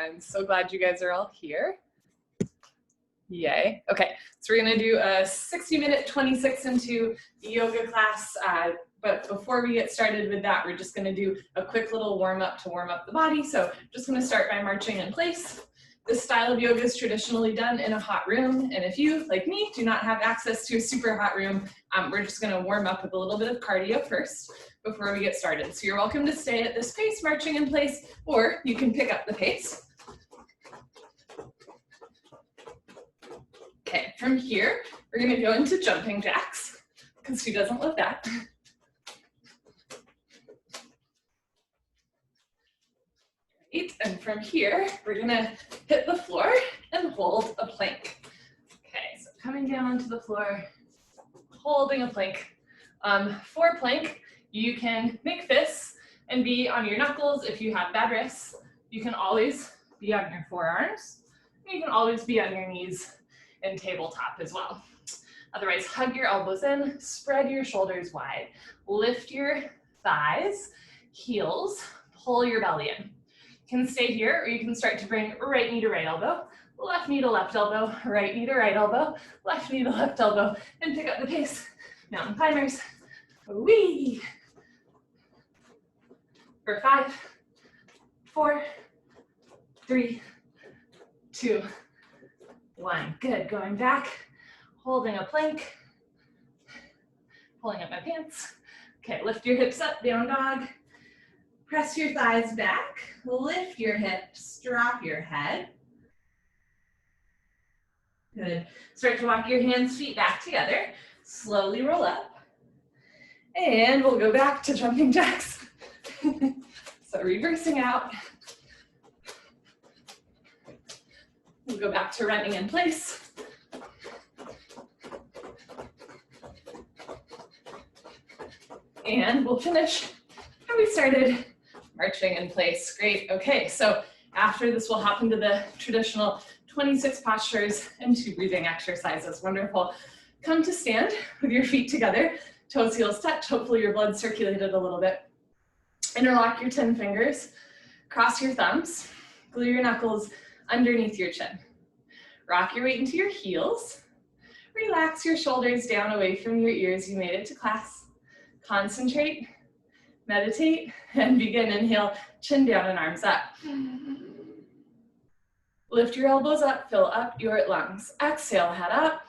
I'm so glad you guys are all here. Yay. Okay, so we're gonna do a 60-minute 26 and 2 yoga class. But before we get started with that, we're just gonna do a quick little warm up to warm up the body. So just gonna start by marching in place. This style of yoga is traditionally done in a hot room. And if you, like me, do not have access to a super hot room, we're just gonna warm up with a little bit of cardio first before we get started. So you're welcome to stay at this pace, marching in place, or you can pick up the pace. Okay, from here, we're gonna go into jumping jacks, because who doesn't love that? Great, and from here, we're gonna hit the floor and hold a plank. Okay, so coming down onto the floor, holding a plank. For plank, you can make fists and be on your knuckles if you have bad wrists. You can always be on your forearms. You can always be on your knees and tabletop as well. Otherwise, hug your elbows in, spread your shoulders wide, lift your thighs, heels, pull your belly in. You can stay here, or you can start to bring right knee to right elbow, left knee to left elbow, right knee to right elbow, left knee to left elbow, and pick up the pace. Mountain climbers, wee. For 5, 4, 3, 2, 1. Good, going back, holding a plank, pulling up my pants. Okay, lift your hips up, down dog. Press your thighs back, lift your hips, drop your head. Good. Start to walk your hands, feet back together. Slowly roll up. And we'll go back to jumping jacks. So reversing out. We'll go back to running in place. And we'll finish how we started, marching in place. Great, okay, so after this we'll hop into the traditional 26 postures and 2 breathing exercises. Wonderful. Come to stand with your feet together, toes, heels touch. Hopefully your blood circulated a little bit. Interlock your 10 fingers, cross your thumbs, glue your knuckles underneath your chin. Rock your weight into your heels. Relax your shoulders down away from your ears. You made it to class. Concentrate, meditate, and begin. Inhale, chin down and arms up. Lift your elbows up, fill up your lungs. Exhale, head up.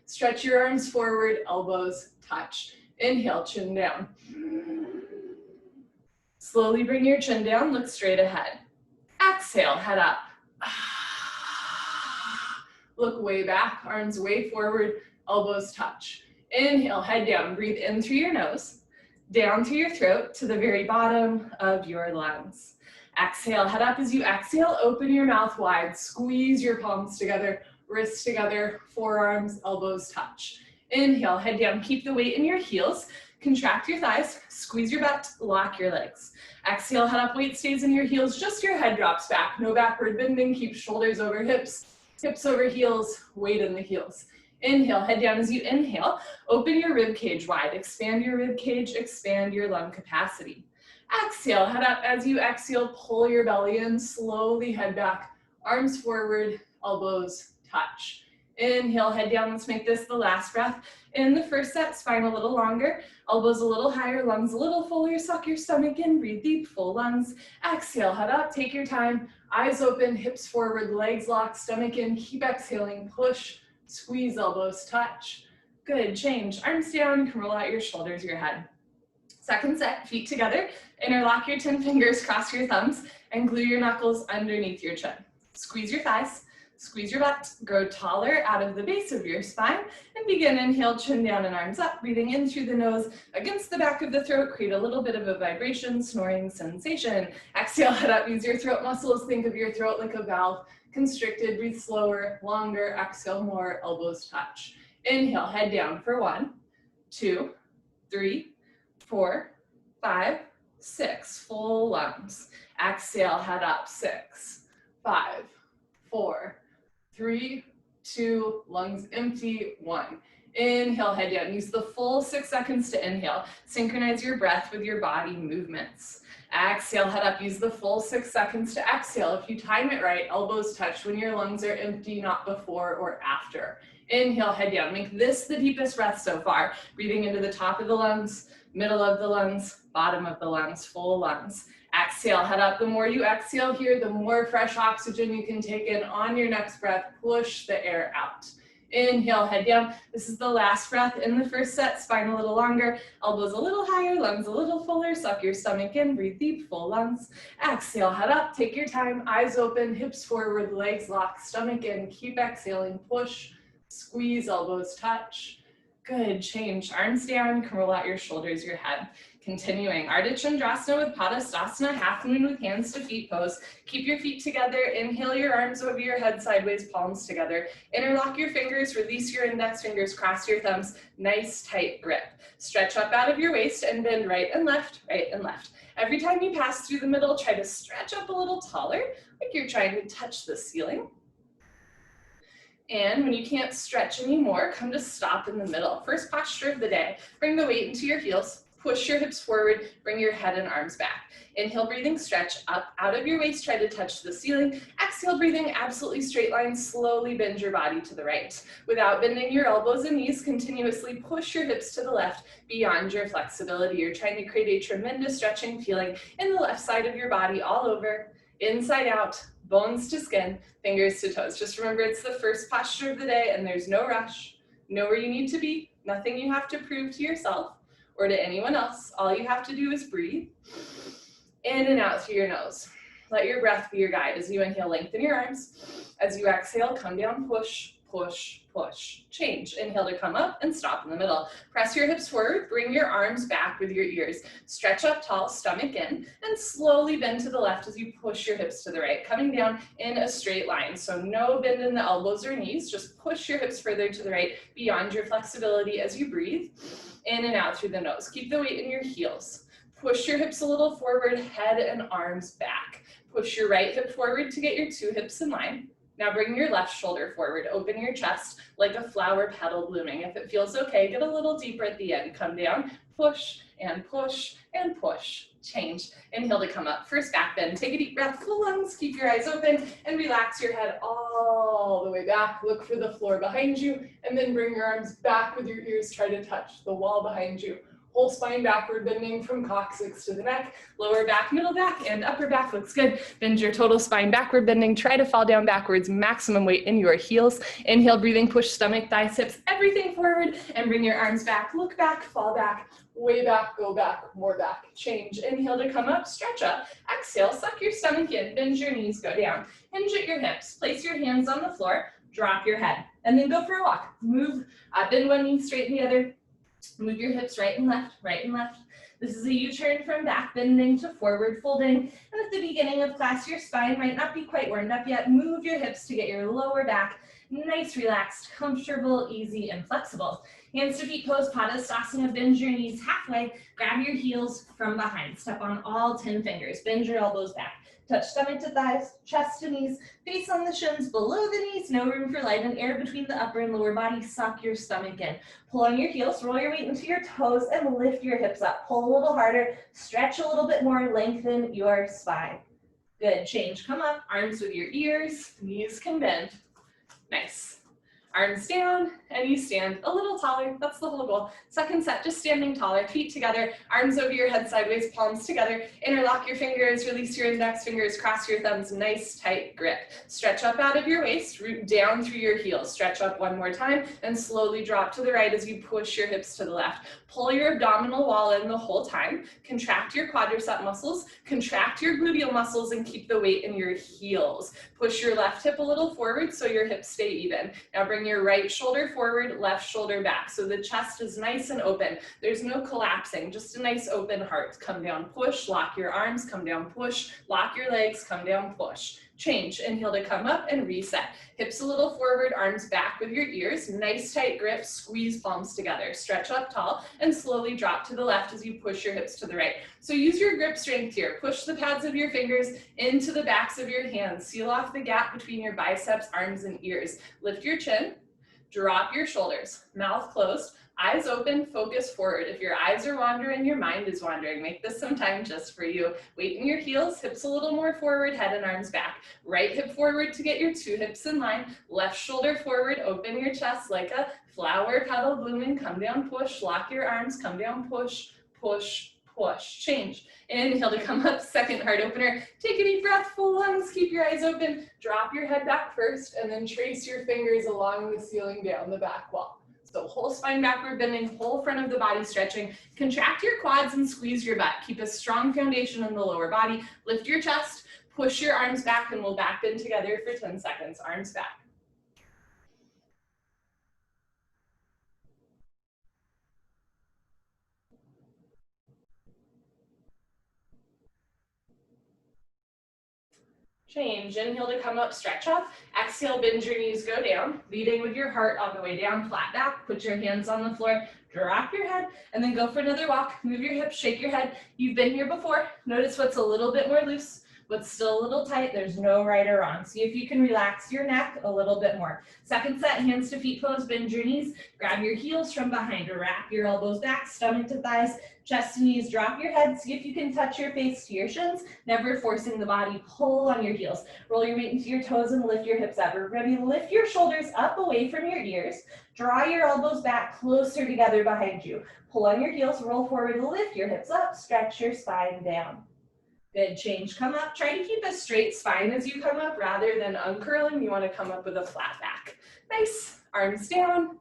Stretch your arms forward, elbows touch. Inhale, chin down. Slowly bring your chin down, look straight ahead. Exhale, head up. Look way back, arms way forward, elbows touch. Inhale, head down, breathe in through your nose, down through your throat to the very bottom of your lungs. Exhale, head up. As you exhale, open your mouth wide, squeeze your palms together, wrists together, forearms, elbows touch. Inhale, head down, keep the weight in your heels, contract your thighs, squeeze your butt, lock your legs. Exhale, head up, weight stays in your heels, just your head drops back. No backward bending, keep shoulders over hips, hips over heels, weight in the heels. Inhale, head down. As you inhale, open your rib cage wide, expand your rib cage, expand your lung capacity. Exhale, head up. As you exhale, pull your belly in, slowly head back, arms forward, elbows touch. Inhale, head down. Let's make this the last breath. In the first set, spine a little longer, elbows a little higher, lungs a little fuller, suck your stomach in, breathe deep, full lungs. Exhale, head up, take your time, eyes open, hips forward, legs locked, stomach in, keep exhaling, push, squeeze, elbows touch. Good, change, arms down, you can roll out your shoulders, your head. Second set, feet together, interlock your 10 fingers, cross your thumbs, and glue your knuckles underneath your chin. Squeeze your thighs. Squeeze your butt, grow taller out of the base of your spine, and begin. Inhale, chin down and arms up, breathing in through the nose against the back of the throat, create a little bit of a vibration, snoring sensation. Exhale, head up, use your throat muscles, think of your throat like a valve, constricted, breathe slower, longer, exhale more, elbows touch. Inhale, head down for 1, 2, 3, 4, 5, 6, full lungs. Exhale, head up, 6, 5, 4, 3, 2, lungs empty, 1. Inhale, head down. Use the full 6 seconds to inhale. Synchronize your breath with your body movements. Exhale, head up. Use the full 6 seconds to exhale. If you time it right, elbows touch when your lungs are empty, not before or after. Inhale, head down. Make this the deepest breath so far. Breathing into the top of the lungs, middle of the lungs, bottom of the lungs, full lungs. Exhale, head up. The more you exhale here, the more fresh oxygen you can take in. On your next breath, push the air out. Inhale, head down. This is the last breath in the first set. Spine a little longer, elbows a little higher, lungs a little fuller. Suck your stomach in, breathe deep, full lungs. Exhale, head up, take your time, eyes open, hips forward, legs locked, stomach in. Keep exhaling, push, squeeze, elbows touch. Good, change. Arms down, come roll out your shoulders, your head. Continuing, Ardha Chandrasana with Padastasana, half moon with hands to feet pose. Keep your feet together, inhale your arms over your head sideways, palms together. Interlock your fingers, release your index fingers, cross your thumbs, nice tight grip. Stretch up out of your waist and bend right and left, right and left. Every time you pass through the middle, try to stretch up a little taller, like you're trying to touch the ceiling. And when you can't stretch anymore, come to stop in the middle. First posture of the day, bring the weight into your heels. Push your hips forward, bring your head and arms back. Inhale, breathing, stretch up out of your waist, try to touch the ceiling. Exhale, breathing, absolutely straight line, slowly bend your body to the right. Without bending your elbows and knees, continuously push your hips to the left beyond your flexibility. You're trying to create a tremendous stretching feeling in the left side of your body, all over, inside out, bones to skin, fingers to toes. Just remember, it's the first posture of the day and there's no rush. Know where you need to be, nothing you have to prove to yourself or to anyone else. All you have to do is breathe in and out through your nose. Let your breath be your guide. As you inhale, lengthen your arms. As you exhale, come down, push, push, push. Change. Inhale to come up and stop in the middle. Press your hips forward, bring your arms back with your ears. Stretch up tall, stomach in, and slowly bend to the left as you push your hips to the right, coming down in a straight line. So no bend in the elbows or knees, just push your hips further to the right beyond your flexibility as you breathe in and out through the nose. Keep the weight in your heels. Push your hips a little forward, head and arms back. Push your right hip forward to get your 2 hips in line. Now bring your left shoulder forward, open your chest like a flower petal blooming. If it feels okay, get a little deeper at the end. Come down, push and push and push. Change. Inhale to come up. First back bend. Take a deep breath, full lungs. Keep your eyes open and relax your head all the way back. Look for the floor behind you and then bring your arms back with your ears. Try to touch the wall behind you. Whole spine backward bending from coccyx to the neck, lower back, middle back, and upper back looks good. Bend your total spine backward bending. Try to fall down backwards, maximum weight in your heels. Inhale, breathing, push stomach, thighs, hips, everything forward, and bring your arms back. Look back, fall back, way back, go back, more back. Change. Inhale to come up, stretch up. Exhale, suck your stomach in, bend your knees, go down. Hinge at your hips. Place your hands on the floor, drop your head, and then go for a walk. Move, bend one knee, straighten the other. Move your hips right and left, right and left. This is a U-turn from back bending to forward folding. And at the beginning of class, your spine might not be quite warmed up yet. Move your hips to get your lower back nice, relaxed, comfortable, easy, and flexible. Hands to feet pose, Padastasana. Bend your knees halfway. Grab your heels from behind. Step on all 10 fingers. Bend your elbows back. Touch stomach to thighs, chest to knees, face on the shins, below the knees, no room for light and air between the upper and lower body. Suck your stomach in. Pull on your heels, roll your weight into your toes, and lift your hips up. Pull a little harder, stretch a little bit more, lengthen your spine. Good, change, come up, arms with your ears, knees can bend. Nice. Arms down, and you stand a little taller. That's the whole goal. Second set, just standing taller, feet together, arms over your head sideways, palms together. Interlock your fingers, release your index fingers, cross your thumbs, nice tight grip. Stretch up out of your waist, root down through your heels. Stretch up one more time, and slowly drop to the right as you push your hips to the left. Pull your abdominal wall in the whole time. Contract your quadricep muscles, contract your gluteal muscles, and keep the weight in your heels. Push your left hip a little forward so your hips stay even. Now bring your right shoulder forward, left shoulder back. So the chest is nice and open. There's no collapsing, just a nice open heart. Come down, push, lock your arms, come down, push, lock your legs, come down, push. Change. Inhale to come up and reset. Hips a little forward, arms back with your ears. Nice tight grip, squeeze palms together. Stretch up tall and slowly drop to the left as you push your hips to the right. So use your grip strength here. Push the pads of your fingers into the backs of your hands. Seal off the gap between your biceps, arms, and ears. Lift your chin. Drop your shoulders, mouth closed, eyes open, focus forward. If your eyes are wandering, your mind is wandering. Make this some time just for you. Weight in your heels, hips a little more forward, head and arms back. Right hip forward to get your two hips in line. Left shoulder forward, open your chest like a flower petal blooming. Come down, push, lock your arms, come down, push, push, push. Change. Inhale to come up, second heart opener. Take a deep breath, full lungs, keep your eyes open. Drop your head back first and then trace your fingers along the ceiling down the back wall. So whole spine backward bending, whole front of the body stretching. Contract your quads and squeeze your butt. Keep a strong foundation in the lower body. Lift your chest, push your arms back, and we'll back bend together for 10 seconds. Arms back. Change. Inhale to come up, stretch up. Exhale, bend your knees, go down. Leading with your heart on the way down, flat back. Put your hands on the floor, drop your head, and then go for another walk. Move your hips, shake your head. You've been here before. Notice what's a little bit more loose, what's still a little tight. There's no right or wrong. See if you can relax your neck a little bit more. Second set, hands to feet pose, bend your knees. Grab your heels from behind, wrap your elbows back, stomach to thighs. Chest and knees, drop your head. See if you can touch your face to your shins, never forcing the body. Pull on your heels. Roll your weight into your toes and lift your hips up. Ready, lift your shoulders up away from your ears. Draw your elbows back closer together behind you. Pull on your heels, roll forward, lift your hips up, stretch your spine down. Good, change, come up. Try to keep a straight spine as you come up rather than uncurling. You want to come up with a flat back. Nice, arms down.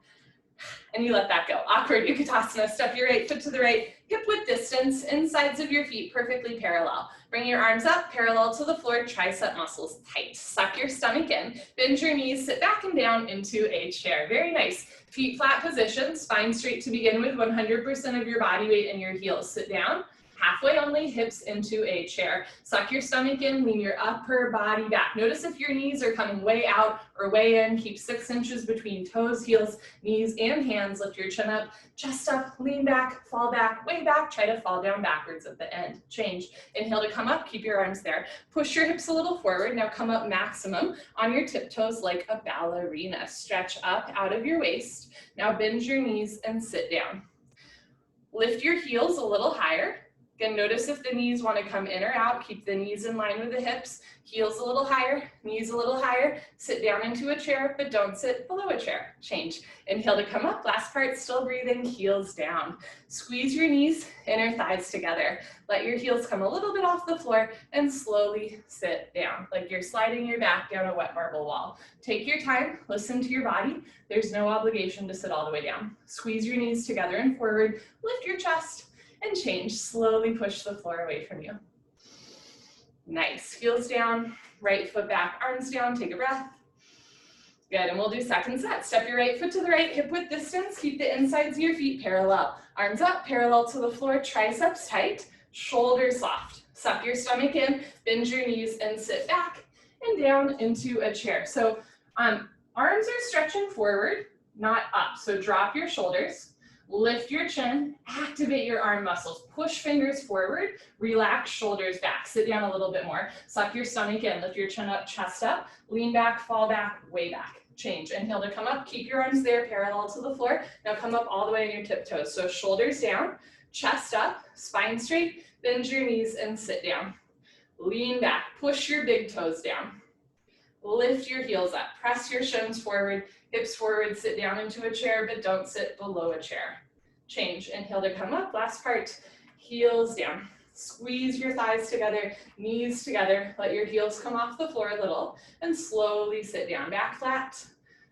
And you let that go. Awkward Utkatasana, step your right foot to the right, hip width distance, insides of your feet perfectly parallel. Bring your arms up, parallel to the floor, tricep muscles tight. Suck your stomach in, bend your knees, sit back and down into a chair. Very nice. Feet flat position, spine straight to begin with, 100% of your body weight in your heels. Sit down. Halfway only, hips into a chair. Suck your stomach in, lean your upper body back. Notice if your knees are coming way out or way in. Keep 6 inches between toes, heels, knees, and hands. Lift your chin up, chest up, lean back, fall back, way back. Try to fall down backwards at the end. Change. Inhale to come up, keep your arms there. Push your hips a little forward. Now come up maximum on your tiptoes like a ballerina. Stretch up out of your waist. Now bend your knees and sit down. Lift your heels a little higher. Again, notice if the knees want to come in or out. Keep the knees in line with the hips. Heels a little higher, knees a little higher. Sit down into a chair, but don't sit below a chair. Change. Inhale to come up. Last part, still breathing, heels down. Squeeze your knees, inner thighs together. Let your heels come a little bit off the floor and slowly sit down, like you're sliding your back down a wet marble wall. Take your time, listen to your body. There's no obligation to sit all the way down. Squeeze your knees together and forward. Lift your chest. And change, slowly push the floor away from you. Nice, heels down, right foot back, arms down, take a breath. Good, and we'll do second set. Step your right foot to the right, hip width distance, keep the insides of your feet parallel. Arms up, parallel to the floor, triceps tight, shoulders soft. Suck your stomach in, bend your knees and sit back and down into a chair. So arms are stretching forward, not up. So drop your shoulders. Lift your chin, activate your arm muscles, push fingers forward, relax shoulders back, sit down a little bit more, suck your stomach in, lift your chin up, chest up, lean back, fall back, way back. Change, inhale to come up, keep your arms there parallel to the floor. Now come up all the way on your tiptoes. So shoulders down, chest up, spine straight, bend your knees and sit down. Lean back, push your big toes down. Lift your heels up, press your shins forward, hips forward, sit down into a chair, but don't sit below a chair. Change, inhale to come up, last part, heels down. Squeeze your thighs together, knees together, let your heels come off the floor a little, and slowly sit down. Back flat,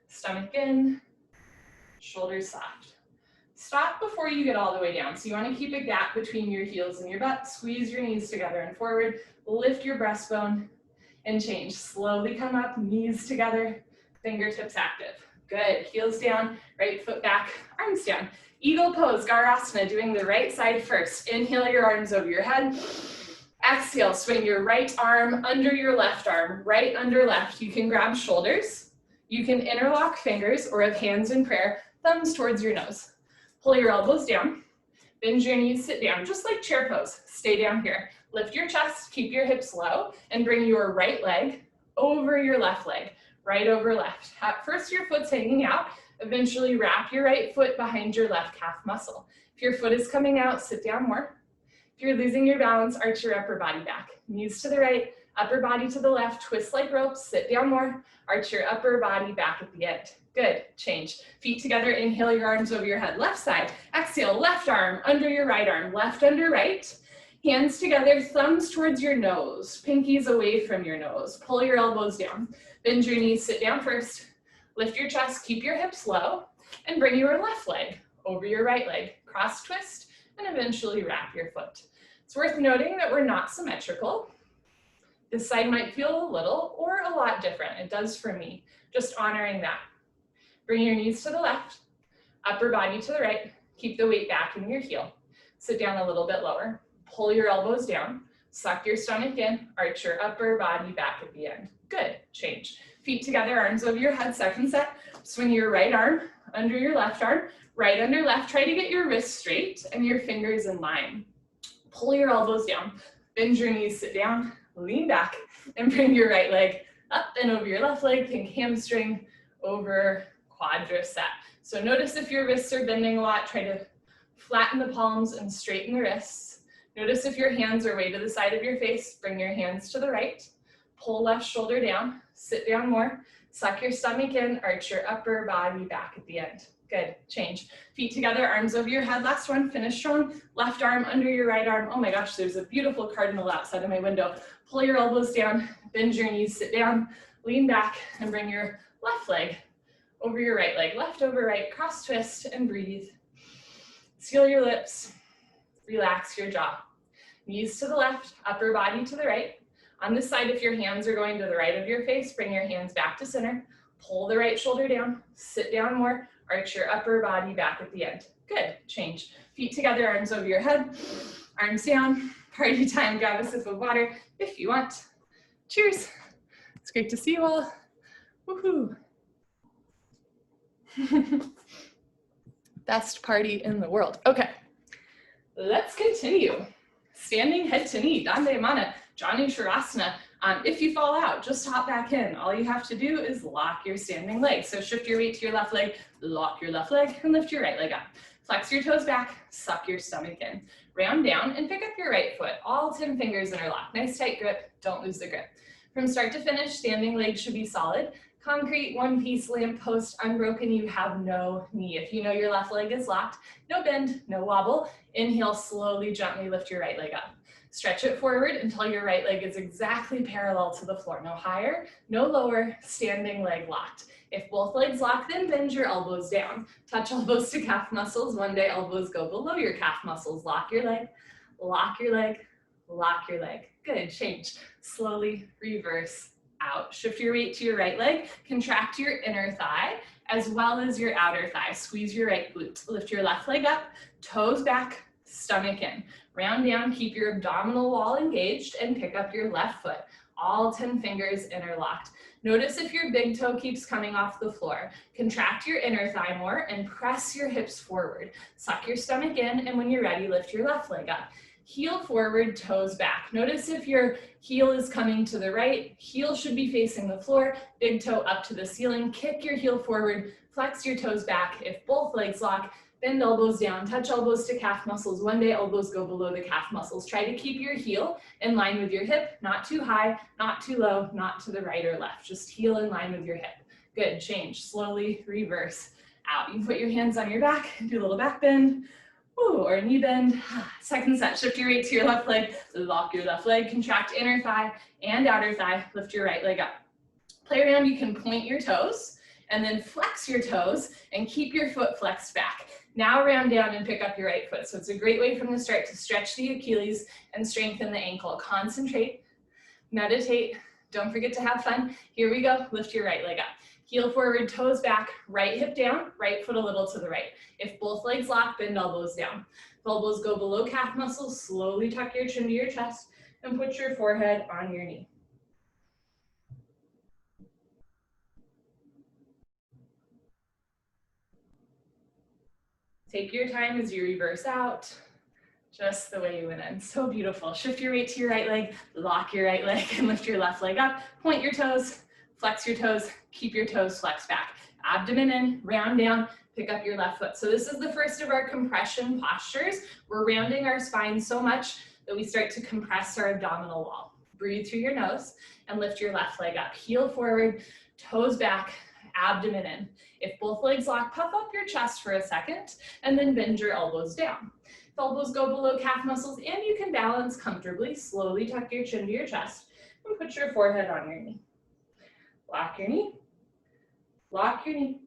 stomach in, shoulders soft. Stop before you get all the way down. So you want to keep a gap between your heels and your butt, squeeze your knees together and forward, lift your breastbone, and change. Slowly come up, knees together, fingertips active. Good, heels down, right foot back, arms down. Eagle pose, Garasana, doing the right side first. Inhale your arms over your head. Exhale, swing your right arm under your left arm, right under left. You can grab shoulders. You can interlock fingers or have hands in prayer, thumbs towards your nose. Pull your elbows down, bend your knees, sit down, just like chair pose. Stay down here. Lift your chest, keep your hips low, and bring your right leg over your left leg, right over left. At first, your foot's hanging out, Eventually wrap your right foot behind your left calf muscle. If your foot is coming out, sit down more. If you're losing your balance, arch your upper body back. Knees to the right, upper body to the left, twist like ropes, sit down more, arch your upper body back at the end. Good, change. Feet together, inhale your arms over your head, left side. Exhale, left arm under your right arm, left under right. Hands together, thumbs towards your nose, pinkies away from your nose. Pull your elbows down. Bend your knees, sit down first. Lift your chest, keep your hips low, and bring your left leg over your right leg. Cross twist, and eventually wrap your foot. It's worth noting that we're not symmetrical. This side might feel a little or a lot different. It does for me. Just honoring that. Bring your knees to the left, upper body to the right. Keep the weight back in your heel. Sit down a little bit lower. Pull your elbows down. Suck your stomach in. Arch your upper body back at the end. Good. Change. Feet together, arms over your head. Second set. Swing your right arm under your left arm. Right under left. Try to get your wrists straight and your fingers in line. Pull your elbows down. Bend your knees, sit down. Lean back and bring your right leg up and over your left leg. Think hamstring over quadricep. So notice if your wrists are bending a lot, try to flatten the palms and straighten the wrists. Notice if your hands are way to the side of your face, bring your hands to the right. Pull left shoulder down, sit down more. Suck your stomach in, arch your upper body back at the end. Good, change. Feet together, arms over your head. Last one, finish strong. Left arm under your right arm. Oh my gosh, there's a beautiful cardinal outside of my window. Pull your elbows down, bend your knees, sit down, lean back, and bring your left leg over your right leg. Left over right, cross twist, and breathe. Seal your lips, relax your jaw. Knees to the left, upper body to the right. On this side, if your hands are going to the right of your face, bring your hands back to center. Pull the right shoulder down, sit down more, arch your upper body back at the end. Good, change. Feet together, arms over your head, arms down. Party time, grab a sip of water if you want. Cheers. It's great to see you all. Woohoo. Best party in the world. Okay, let's continue. Standing head to knee, Dandayamana, Janu Shavasana. If you fall out, just hop back in. All you have to do is lock your standing leg. So shift your weight to your left leg, lock your left leg, and lift your right leg up. Flex your toes back, suck your stomach in. Round down and pick up your right foot. All 10 fingers interlock. Nice tight grip, don't lose the grip. From start to finish, standing leg should be solid. Concrete, one piece, lamp post, unbroken, you have no knee. If you know your left leg is locked, no bend, no wobble. Inhale, slowly, gently lift your right leg up. Stretch it forward until your right leg is exactly parallel to the floor. No higher, no lower, standing leg locked. If both legs lock, then bend your elbows down. Touch elbows to calf muscles. One day elbows go below your calf muscles. Lock your leg, lock your leg, lock your leg. Good, change. Slowly reverse out. Shift your weight to your right leg. Contract your inner thigh as well as your outer thigh. Squeeze your right glute. Lift your left leg up, toes back, stomach in. Round down, keep your abdominal wall engaged and pick up your left foot. All 10 fingers interlocked. Notice if your big toe keeps coming off the floor. Contract your inner thigh more and press your hips forward. Suck your stomach in, and when you're ready, lift your left leg up. Heel forward, toes back. Notice if your heel is coming to the right, heel should be facing the floor, big toe up to the ceiling. Kick your heel forward, flex your toes back. If both legs lock, bend elbows down, touch elbows to calf muscles. One day elbows go below the calf muscles. Try to keep your heel in line with your hip, not too high, not too low, not to the right or left. Just heel in line with your hip. Good, change, slowly reverse out. You can put your hands on your back, do a little back bend, or a knee bend. Second set, shift your weight to your left leg, lock your left leg, contract inner thigh and outer thigh, lift your right leg up. Play around, you can point your toes and then flex your toes and keep your foot flexed back. Now round down and pick up your right foot. So it's a great way from the start to stretch the Achilles and strengthen the ankle. Concentrate, meditate, don't forget to have fun. Here we go, lift your right leg up. Heel forward, toes back, right hip down, right foot a little to the right. If both legs lock, bend elbows down. If elbows go below calf muscles, slowly tuck your chin to your chest and put your forehead on your knee. Take your time as you reverse out, just the way you went in. So beautiful. Shift your weight to your right leg, lock your right leg and lift your left leg up. Point your toes, flex your toes, keep your toes flexed back. abdomen in, round down, pick up your left foot. So this is the first of our compression postures. We're rounding our spine so much that we start to compress our abdominal wall. Breathe through your nose and lift your left leg up. Heel forward, toes back, abdomen in. If both legs lock, puff up your chest for a second and then bend your elbows down. If elbows go below calf muscles and you can balance comfortably, slowly tuck your chin to your chest and put your forehead on your knee. Lock your knee, lock your knee,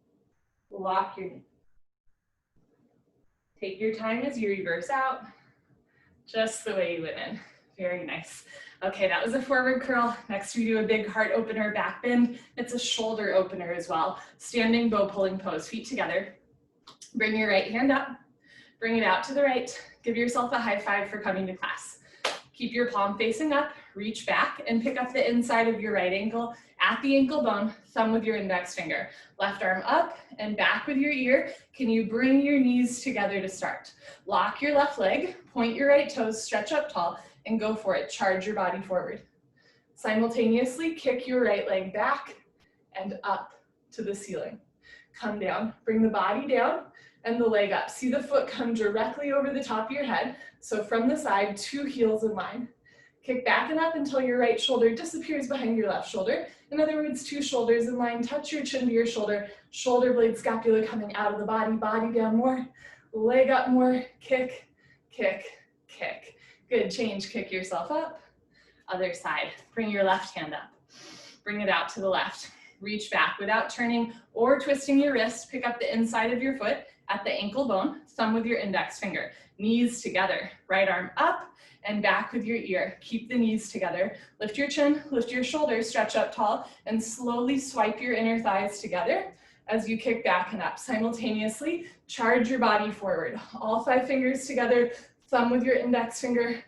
lock your knee. Take your time as you reverse out, just the way you went in. Very nice. Okay, that was a forward curl. Next we do a big heart opener back bend. It's a shoulder opener as well. Standing bow pulling pose, feet together. Bring your right hand up, bring it out to the right. Give yourself a high five for coming to class. Keep your palm facing up, reach back and pick up the inside of your right ankle at the ankle bone, thumb with your index finger. Left arm up and back with your ear. Can you bring your knees together to start? Lock your left leg, point your right toes, stretch up tall, and go for it. Charge your body forward. Simultaneously, kick your right leg back and up to the ceiling. Come down, bring the body down and the leg up. See the foot come directly over the top of your head. So from the side, 2 heels in line. Kick back and up until your right shoulder disappears behind your left shoulder. In other words, 2 shoulders in line, touch your chin to your shoulder, shoulder blade scapula coming out of the body, body down more, leg up more, kick, kick, kick. Good, change, kick yourself up. Other side, bring your left hand up. Bring it out to the left. Reach back without turning or twisting your wrist. Pick up the inside of your foot at the ankle bone, thumb with your index finger. Knees together, right arm up and back with your ear. Keep the knees together. Lift your chin, lift your shoulders, stretch up tall, and slowly swipe your inner thighs together as you kick back and up. Simultaneously, charge your body forward. All 5 fingers together, thumb with your index finger,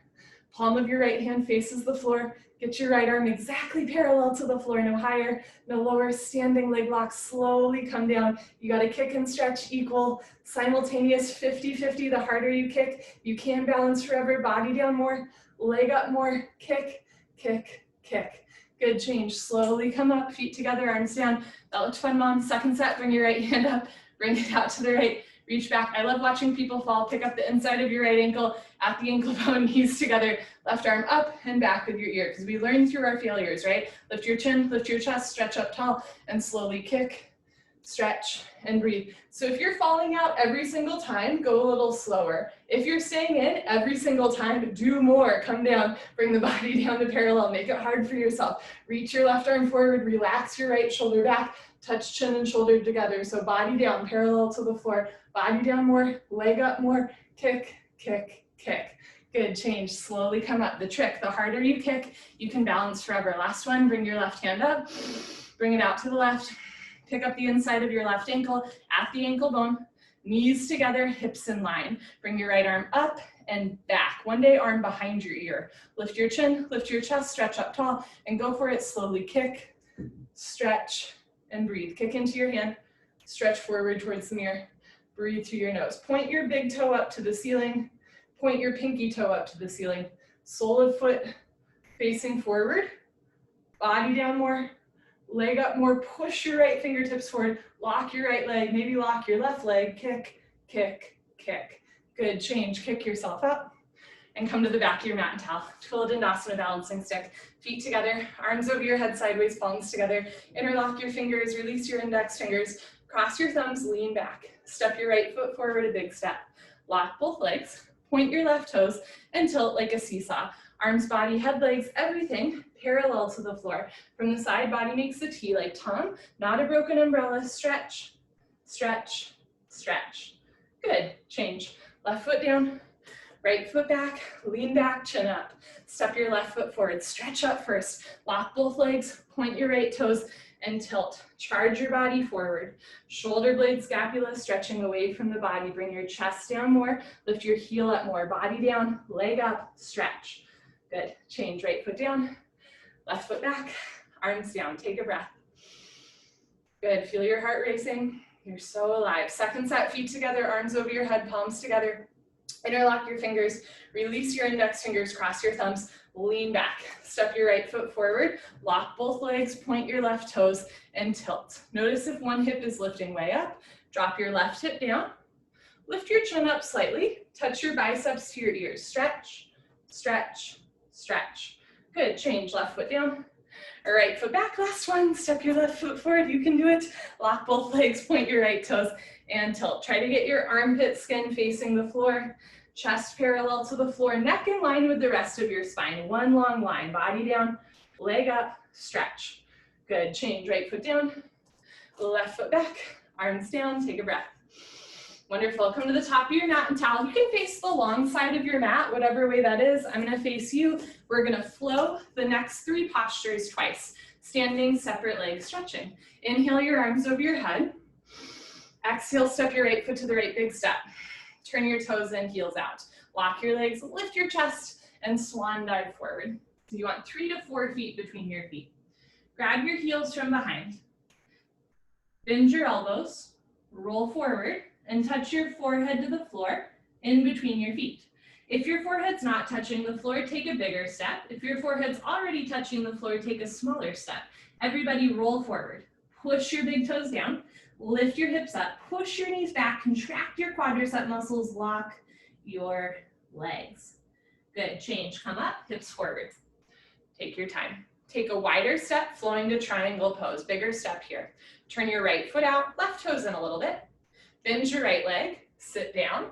palm of your right hand faces the floor. Get your right arm exactly parallel to the floor, no higher, no lower. Standing leg lock, slowly come down. You gotta kick and stretch equal, simultaneous 50-50. The harder you kick, you can balance forever. Body down more, leg up more, kick, kick, kick. Good, change, slowly come up, feet together, arms down. That looked fun, mom. Second set, bring your right hand up, bring it out to the right. Reach back. I love watching people fall. Pick up the inside of your right ankle at the ankle bone, knees together, left arm up and back with your ear, because we learn through our failures, right? Lift your chin, lift your chest, stretch up tall, and slowly kick, stretch, and breathe. So if you're falling out every single time, go a little slower. If you're staying in every single time, do more. Come down, bring the body down to parallel, make it hard for yourself. Reach your left arm forward, relax your right shoulder back, touch chin and shoulder together. So body down, parallel to the floor, body down more, leg up more, kick, kick, kick. Good, change, slowly come up. The trick, the harder you kick, you can balance forever. Last one, bring your left hand up, bring it out to the left, pick up the inside of your left ankle at the ankle bone, knees together, hips in line. Bring your right arm up and back. One day arm behind your ear. Lift your chin, lift your chest, stretch up tall, and go for it. Slowly kick, stretch, and breathe. Kick into your hand, stretch forward towards the mirror. Breathe through your nose. Point your big toe up to the ceiling. Point your pinky toe up to the ceiling. Sole of foot facing forward. Body down more. Leg up more. Push your right fingertips forward. Lock your right leg. Maybe lock your left leg. Kick, kick, kick. Good. Change. Kick yourself up. And come to the back of your mat and towel. Tula Dandasana balancing stick. Feet together. Arms over your head sideways. Palms together. Interlock your fingers. Release your index fingers. Cross your thumbs. Lean back. Step your right foot forward. A big step. Lock both legs. Point your left toes and tilt like a seesaw. Arms, body, head, legs, everything parallel to the floor. From the side, body makes a T like tongue, not a broken umbrella. Stretch, stretch, stretch. Good, change. Left foot down, right foot back, lean back, chin up. Step your left foot forward, stretch up first. Lock both legs, point your right toes, and tilt. Charge your body forward. Shoulder blade, scapula stretching away from the body. Bring your chest down more. Lift your heel up more. Body down, leg up, stretch. Good. Change. Right foot down, left foot back, arms down. Take a breath. Good. Feel your heart racing. You're so alive. Second set, feet together, arms over your head, palms together. Interlock your fingers. Release your index fingers. Cross your thumbs. lean back. Step your right foot forward, lock both legs, point your left toes, and tilt. Notice if one hip is lifting way up, drop your left hip down, lift your chin up slightly, touch your biceps to your ears. Stretch, stretch, stretch. Good, change, left foot down, right foot back, last one, step your left foot forward, you can do it. Lock both legs, point your right toes, and tilt. Try to get your armpit skin facing the floor, chest parallel to the floor, neck in line with the rest of your spine. One long line, body down, leg up, stretch. Good, change, right foot down, left foot back, arms down, take a breath. Wonderful, come to the top of your mat and towel. You can face the long side of your mat, whatever way that is. I'm gonna face you. We're gonna flow the next 3 postures twice. Standing, separate legs, stretching. Inhale your arms over your head. Exhale, step your right foot to the right, big step. Turn your toes in, heels out. Lock your legs, lift your chest, and swan dive forward. So you want 3 to 4 feet between your feet. Grab your heels from behind. Bend your elbows, roll forward, and touch your forehead to the floor in between your feet. If your forehead's not touching the floor, take a bigger step. If your forehead's already touching the floor, take a smaller step. Everybody roll forward. Push your big toes down, lift your hips up, push your knees back, contract your quadricep muscles, lock your legs. Good, change, come up, hips forward. Take your time. Take a wider step, flowing to triangle pose, bigger step here. Turn your right foot out, left toes in a little bit. Bend your right leg, sit down.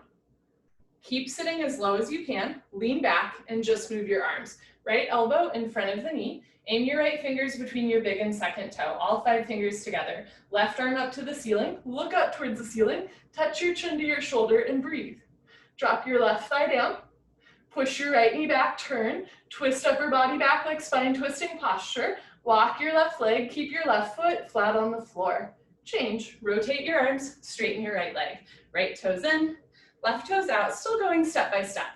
Keep sitting as low as you can, lean back, and just move your arms. Right elbow in front of the knee. Aim your right fingers between your big and second toe, all 5 fingers together. Left arm up to the ceiling, look up towards the ceiling, touch your chin to your shoulder, and breathe. Drop your left thigh down, push your right knee back, turn, twist upper body back like spine twisting posture, walk your left leg, keep your left foot flat on the floor. Change, rotate your arms, straighten your right leg. Right toes in, left toes out, still going step by step.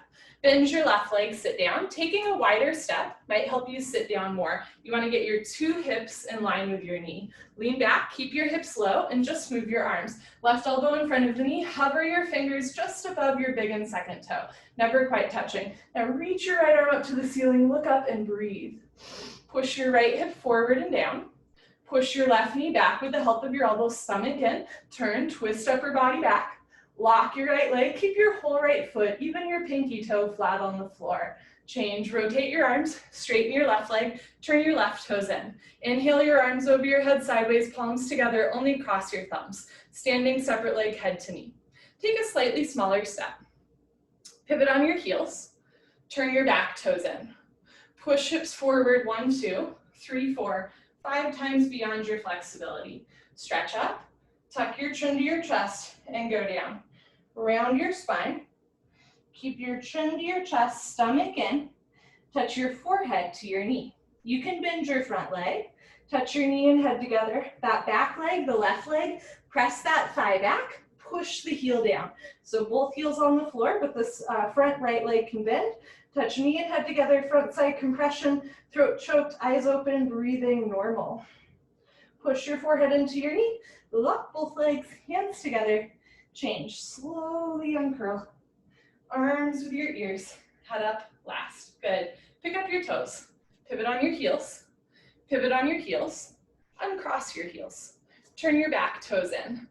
Bend your left leg, sit down. Taking a wider step might help you sit down more. You want to get your 2 hips in line with your knee. Lean back, keep your hips low, and just move your arms. Left elbow in front of the knee, hover your fingers just above your big and second toe. Never quite touching. Now reach your right arm up to the ceiling, look up and breathe. Push your right hip forward and down. Push your left knee back with the help of your elbow, stomach in. Turn, twist upper body back. Lock your right leg, keep your whole right foot, even your pinky toe flat on the floor. Change, rotate your arms, straighten your left leg, turn your left toes in. Inhale your arms over your head sideways, palms together, only cross your thumbs. Standing separate leg, head to knee. Take a slightly smaller step. Pivot on your heels, turn your back toes in. Push hips forward, 1, 2, 3, 4, 5 times beyond your flexibility. Stretch up, tuck your chin to your chest, and go down. Round your spine, keep your chin to your chest, stomach in, touch your forehead to your knee. You can bend your front leg, touch your knee and head together. That back leg, the left leg, press that thigh back, push the heel down. So both heels on the floor, but this front right leg can bend. Touch knee and head together, front side compression, throat choked, eyes open, breathing normal. Push your forehead into your knee, lock both legs, hands together, change, slowly uncurl. Arms with your ears, head up last, good. Pick up your toes, pivot on your heels, uncross your heels. Turn your back toes in,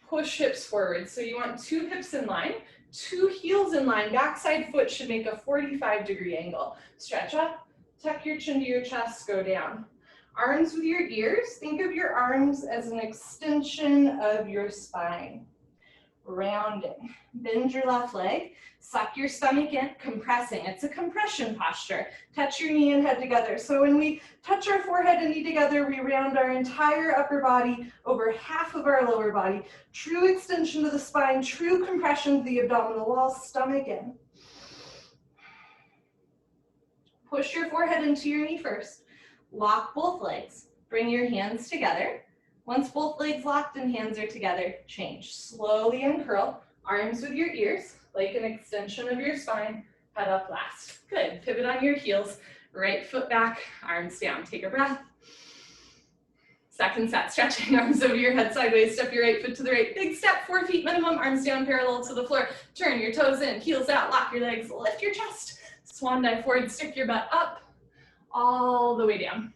push hips forward. So you want 2 hips in line, 2 heels in line, backside foot should make a 45-degree angle. Stretch up, tuck your chin to your chest, go down. Arms with your ears, think of your arms as an extension of your spine. Rounding, bend your left leg, suck your stomach in, compressing. It's a compression posture. Touch your knee and head together. So when we touch our forehead and knee together, we round our entire upper body over half of our lower body. True extension to the spine, true compression to the abdominal wall, stomach in. Push your forehead into your knee first. Lock both legs. Bring your hands together. Once both legs locked and hands are together, change. Slowly uncurl, arms with your ears, like an extension of your spine, head up last. Good, pivot on your heels, right foot back, arms down. Take a breath. Second set, stretching arms over your head sideways, step your right foot to the right. Big step, 4 feet minimum, arms down parallel to the floor. Turn your toes in, heels out, lock your legs, lift your chest. Swan dive forward, stick your butt up, all the way down.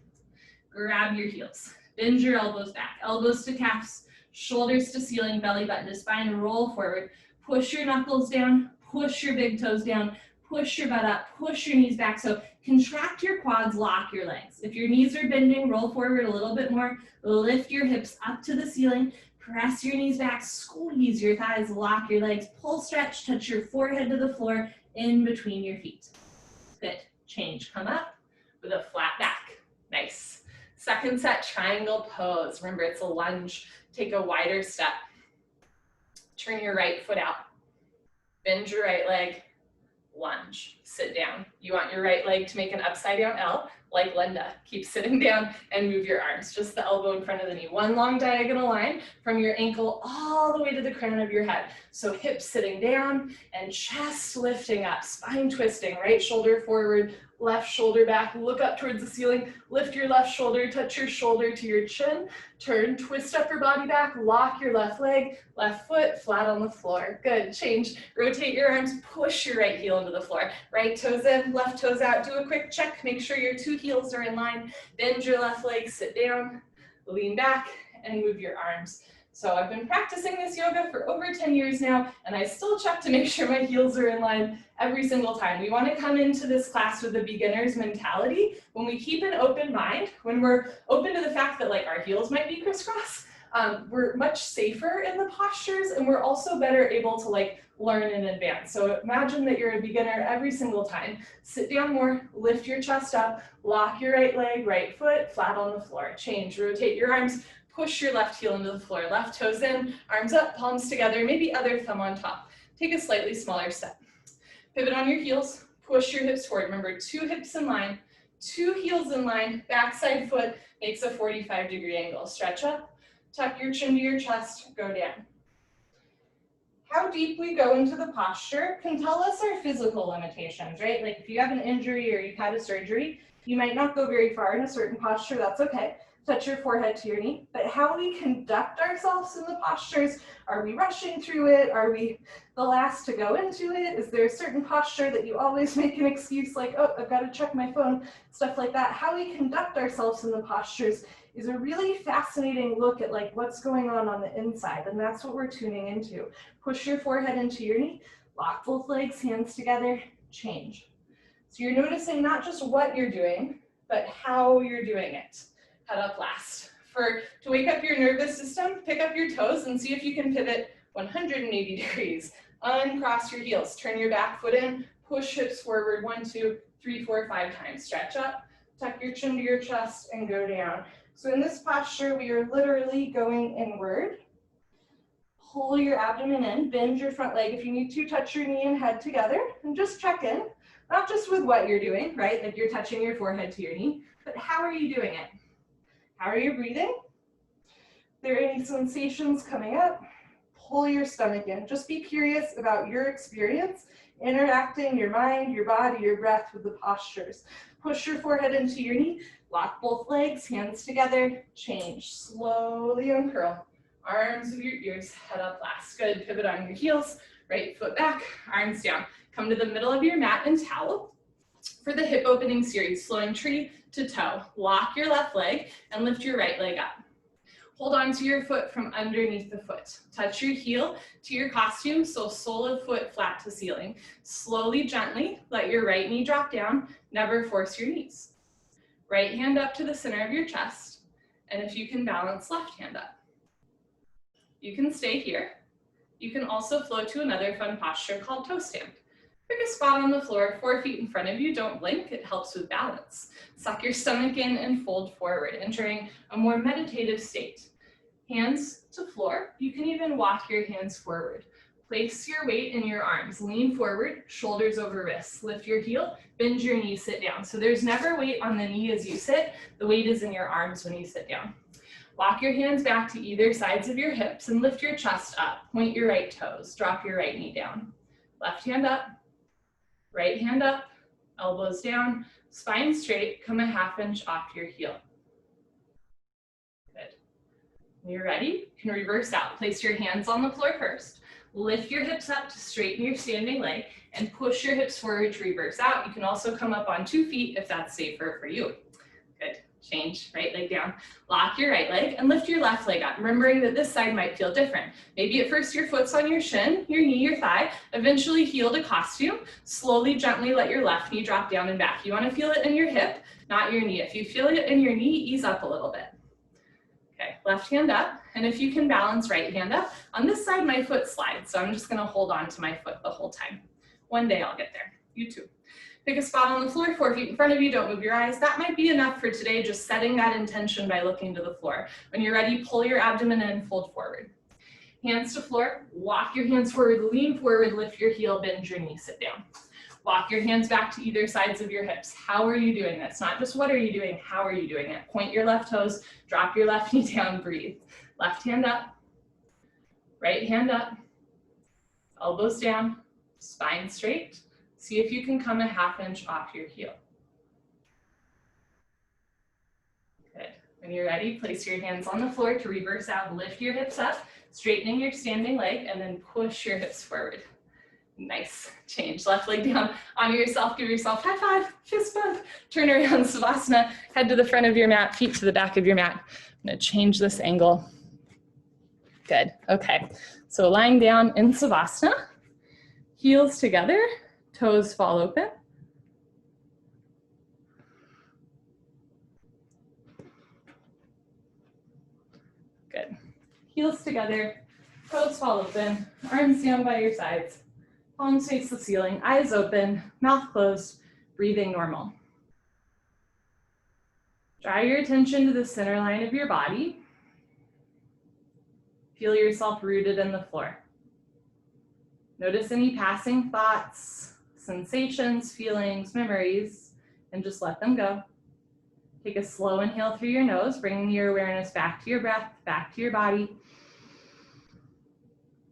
Grab your heels. Bend your elbows back. Elbows to calves, shoulders to ceiling, belly button to spine. Roll forward. Push your knuckles down. Push your big toes down. Push your butt up. Push your knees back. So contract your quads, lock your legs. If your knees are bending, roll forward a little bit more. Lift your hips up to the ceiling. Press your knees back. Squeeze your thighs. Lock your legs. Pull, stretch. Touch your forehead to the floor in between your feet. Good. Change. Come up with a flat back. Nice. Second set, triangle pose. Remember, it's a lunge. Take a wider step. Turn your right foot out. Bend your right leg. Lunge. Sit down. You want your right leg to make an upside down L, like Linda. Keep sitting down and move your arms. Just the elbow in front of the knee. One long diagonal line from your ankle all the way to the crown of your head. So hips sitting down and chest lifting up. Spine twisting. Right shoulder forward. Left shoulder back, look up towards the ceiling, lift your left shoulder, touch your shoulder to your chin, turn, twist up your body back, lock your left leg, left foot flat on the floor. Good, change, rotate your arms, push your right heel into the floor. Right toes in, left toes out, do a quick check, make sure your two heels are in line, bend your left leg, sit down, lean back, and move your arms. So I've been practicing this yoga for over 10 years now, and I still check to make sure my heels are in line every single time. We want to come into this class with a beginner's mentality. When we keep an open mind, when we're open to the fact that like our heels might be crisscross, we're much safer in the postures, and we're also better able to like learn in advance. So imagine that you're a beginner every single time. Sit down more, lift your chest up, lock your right leg, right foot flat on the floor. Change, rotate your arms, push your left heel into the floor, left toes in, arms up, palms together, maybe other thumb on top. Take a slightly smaller step. Pivot on your heels, push your hips forward. Remember, two hips in line, two heels in line, backside foot makes a 45-degree angle. Stretch up, tuck your chin to your chest, go down. How deep we go into the posture can tell us our physical limitations, right? Like if you have an injury or you've had a surgery, you might not go very far in a certain posture, that's okay. Touch your forehead to your knee, but how we conduct ourselves in the postures, are we rushing through it? Are we the last to go into it? Is there a certain posture that you always make an excuse like, oh, I've got to check my phone, stuff like that? How we conduct ourselves in the postures is a really fascinating look at like what's going on the inside, and that's what we're tuning into. Push your forehead into your knee, lock both legs, hands together, change. So you're noticing not just what you're doing, but how you're doing it. Head up last. To wake up your nervous system, pick up your toes and see if you can pivot 180 degrees. Uncross your heels, turn your back foot in, push hips forward 1, 2, 3, 4, 5 times. Stretch up, tuck your chin to your chest and go down. So in this posture, we are literally going inward. Pull your abdomen in, bend your front leg. If you need to, touch your knee and head together and just check in. Not just with what you're doing, right? Like you're touching your forehead to your knee, but how are you doing it? How are you breathing? Are there any sensations coming up? Pull your stomach in. Just be curious about your experience, interacting your mind, your body, your breath with the postures. Push your forehead into your knee, lock both legs, hands together, change. Slowly uncurl. Arms of your ears, head up last. Good, pivot on your heels, right foot back, arms down. Come to the middle of your mat and towel. For the hip opening series, flowing tree to toe. Lock your left leg and lift your right leg up. Hold on to your foot from underneath the foot. Touch your heel to your costume, so sole of foot flat to ceiling. Slowly, gently, let your right knee drop down. Never force your knees. Right hand up to the center of your chest, and if you can balance, left hand up. You can stay here. You can also flow to another fun posture called toe stand. Pick a spot on the floor, 4 feet in front of you. Don't blink, it helps with balance. Suck your stomach in and fold forward, entering a more meditative state. Hands to floor. You can even walk your hands forward. Place your weight in your arms. Lean forward, shoulders over wrists. Lift your heel, bend your knee, sit down. So there's never weight on the knee as you sit. The weight is in your arms when you sit down. Walk your hands back to either sides of your hips and lift your chest up. Point your right toes. Drop your right knee down. Left hand up. Right hand up, elbows down, spine straight, come a ½ inch off your heel. Good. When you're ready, you can reverse out. Place your hands on the floor first. Lift your hips up to straighten your standing leg and push your hips forward to reverse out. You can also come up on 2 feet if that's safer for you. Good. Change, right leg down. Lock your right leg and lift your left leg up, remembering that this side might feel different. Maybe at first your foot's on your shin, your knee, your thigh, eventually heel to costume. Slowly, gently let your left knee drop down and back. You want to feel it in your hip, not your knee. If you feel it in your knee, ease up a little bit. Okay, left hand up, and if you can balance, right hand up. On this side, my foot slides, so I'm just gonna hold on to my foot the whole time. One day I'll get there, you too. Pick a spot on the floor, 4 feet in front of you, don't move your eyes. That might be enough for today, just setting that intention by looking to the floor. When you're ready, pull your abdomen in, fold forward. Hands to floor, walk your hands forward, lean forward, lift your heel, bend your knee, sit down. Walk your hands back to either sides of your hips. How are you doing this? Not just what are you doing, how are you doing it? Point your left toes, drop your left knee down, breathe. Left hand up, right hand up, elbows down, spine straight. See if you can come a 1/2 inch off your heel. Good. When you're ready, place your hands on the floor to reverse out, lift your hips up, straightening your standing leg, and then push your hips forward. Nice. Change. Left leg down. Honor yourself. Give yourself high five, fist bump. Turn around, Savasana. Head to the front of your mat, feet to the back of your mat. I'm going to change this angle. Good. Okay. So lying down in Savasana, heels together, toes fall open. Good. Heels together, toes fall open, arms down by your sides. Palms face the ceiling, eyes open, mouth closed, breathing normal. Draw your attention to the center line of your body. Feel yourself rooted in the floor. Notice any passing thoughts, sensations, feelings, memories, and just let them go. Take a slow inhale through your nose, bringing your awareness back to your breath, back to your body.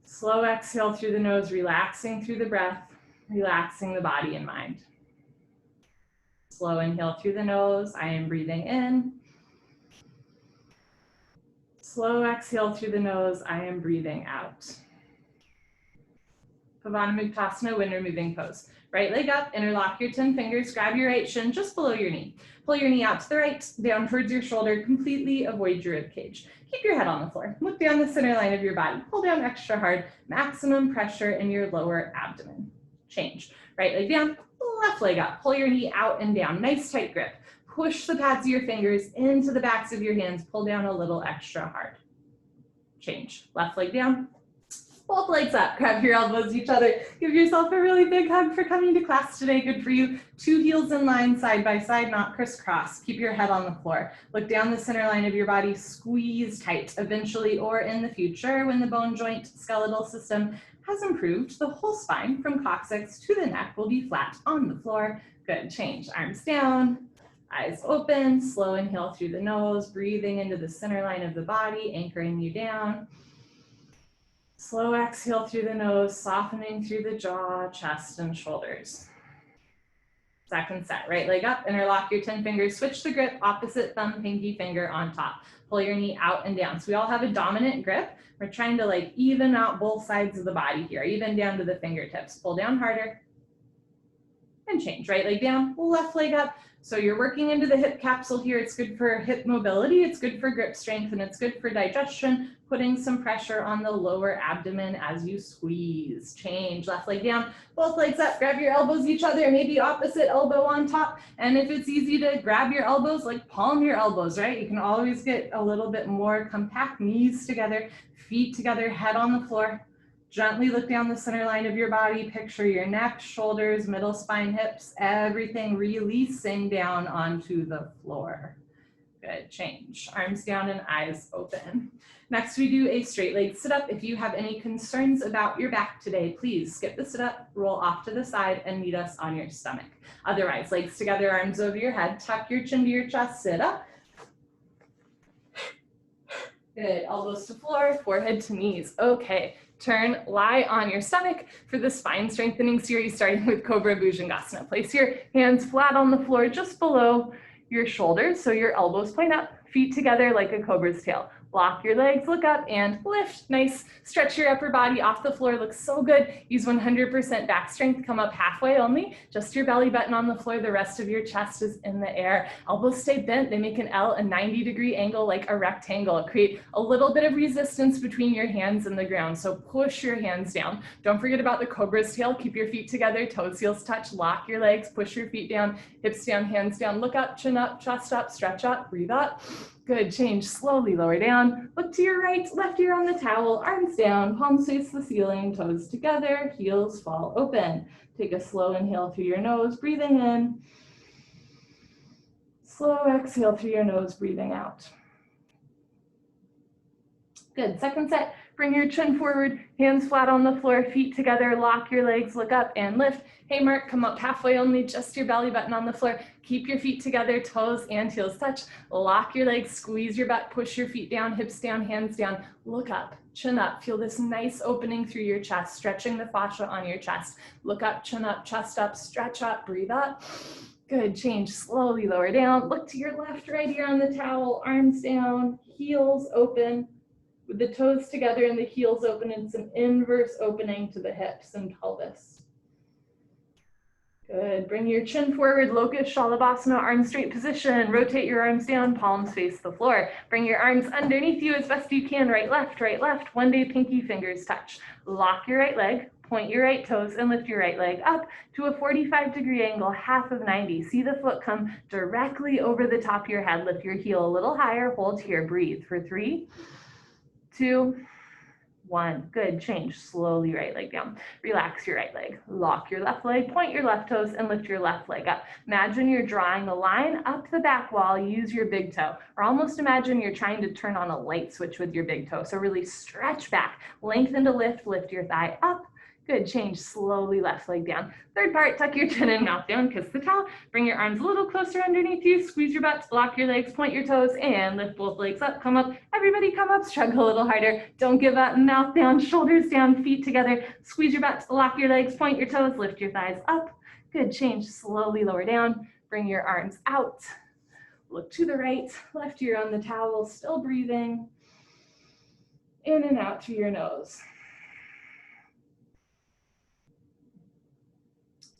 Slow exhale through the nose, relaxing through the breath, relaxing the body and mind. Slow inhale through the nose, I am breathing in. Slow exhale through the nose, I am breathing out. Pavana Muktasana, wind removing pose. Right leg up, interlock your 10 fingers, grab your right shin just below your knee. Pull your knee out to the right, down towards your shoulder, completely avoid your rib cage. Keep your head on the floor. Look down the center line of your body. Pull down extra hard, maximum pressure in your lower abdomen. Change. Right leg down, left leg up. Pull your knee out and down. Nice tight grip. Push the pads of your fingers into the backs of your hands. Pull down a little extra hard. Change. Left leg down. Both legs up, grab your elbows each other. Give yourself a really big hug for coming to class today. Good for you. 2 heels in line, side by side, not crisscross. Keep your head on the floor. Look down the center line of your body, squeeze tight. Eventually, or in the future, when the bone joint skeletal system has improved, the whole spine from coccyx to the neck will be flat on the floor. Good, change. Arms down, eyes open, slow inhale through the nose, breathing into the center line of the body, anchoring you down. Slow exhale through the nose, softening through the jaw, chest, and shoulders. Second set, right leg up, interlock your 10 fingers, switch the grip, opposite thumb, pinky finger on top. Pull your knee out and down. So we all have a dominant grip. We're trying to like even out both sides of the body here, even down to the fingertips. Pull down harder and change. Right leg down, left leg up. So you're working into the hip capsule here. It's good for hip mobility, it's good for grip strength, and it's good for digestion, putting some pressure on the lower abdomen as you squeeze. Change, left leg down, both legs up, grab your elbows each other, maybe opposite elbow on top. And if it's easy to grab your elbows, like palm your elbows, right? You can always get a little bit more compact, knees together, feet together, head on the floor. Gently look down the center line of your body, picture your neck, shoulders, middle spine, hips, everything releasing down onto the floor. Good, change. Arms down and eyes open. Next, we do a straight leg sit up. If you have any concerns about your back today, please skip the sit up, roll off to the side, and meet us on your stomach. Otherwise, legs together, arms over your head, tuck your chin to your chest, sit up. Good, elbows to floor, forehead to knees. Okay. Turn, lie on your stomach for the spine strengthening series, starting with Cobra Bhujangasana. Place your hands flat on the floor just below your shoulders, so your elbows point up, feet together like a cobra's tail. Lock your legs, look up and lift. Nice. Stretch your upper body off the floor. Looks so good. Use 100% back strength. Come up halfway only. Just your belly button on the floor. The rest of your chest is in the air. Elbows stay bent. They make an L, a 90-degree angle like a rectangle. Create a little bit of resistance between your hands and the ground. So push your hands down. Don't forget about the cobra's tail. Keep your feet together. Toes, heels touch. Lock your legs. Push your feet down. Hips down, hands down. Look up, chin up, chest up, stretch up. Breathe up. Good, change, slowly lower down. Look to your right, left ear on the towel, arms down, palms face the ceiling, toes together, heels fall open. Take a slow inhale through your nose, breathing in. Slow exhale through your nose, breathing out. Good, second set, bring your chin forward, hands flat on the floor, feet together, lock your legs, look up and lift. Hey Mark, come up halfway only, just your belly button on the floor. Keep your feet together, toes and heels touch. Lock your legs, squeeze your butt, push your feet down, hips down, hands down. Look up, chin up. Feel this nice opening through your chest, stretching the fascia on your chest. Look up, chin up, chest up, stretch up, breathe up. Good, change, slowly lower down. Look to your left, right ear on the towel, arms down, heels open. With the toes together and the heels open, it's an inverse opening to the hips and pelvis. Good, bring your chin forward, locust shalabhasana, arms straight position. Rotate your arms down, palms face the floor. Bring your arms underneath you as best you can, right, left, one day pinky fingers touch. Lock your right leg, point your right toes and lift your right leg up to a 45-degree angle, half of 90. See the foot come directly over the top of your head. Lift your heel a little higher, hold here, breathe for 3, 2, 1. Good, change, slowly right leg down. Relax your right leg, lock your left leg, point your left toes and lift your left leg up. Imagine you're drawing a line up the back wall, use your big toe, or almost imagine you're trying to turn on a light switch with your big toe. So really stretch back, lengthen to lift your thigh up. Good, change, slowly left leg down. Third part, tuck your chin and mouth down, kiss the towel. Bring your arms a little closer underneath you, squeeze your butt, lock your legs, point your toes, and lift both legs up, come up. Everybody come up, struggle a little harder. Don't give up, mouth down, shoulders down, feet together. Squeeze your butt, lock your legs, point your toes, lift your thighs up. Good, change, slowly lower down. Bring your arms out. Look to the right, left ear on the towel, still breathing. In and out through your nose.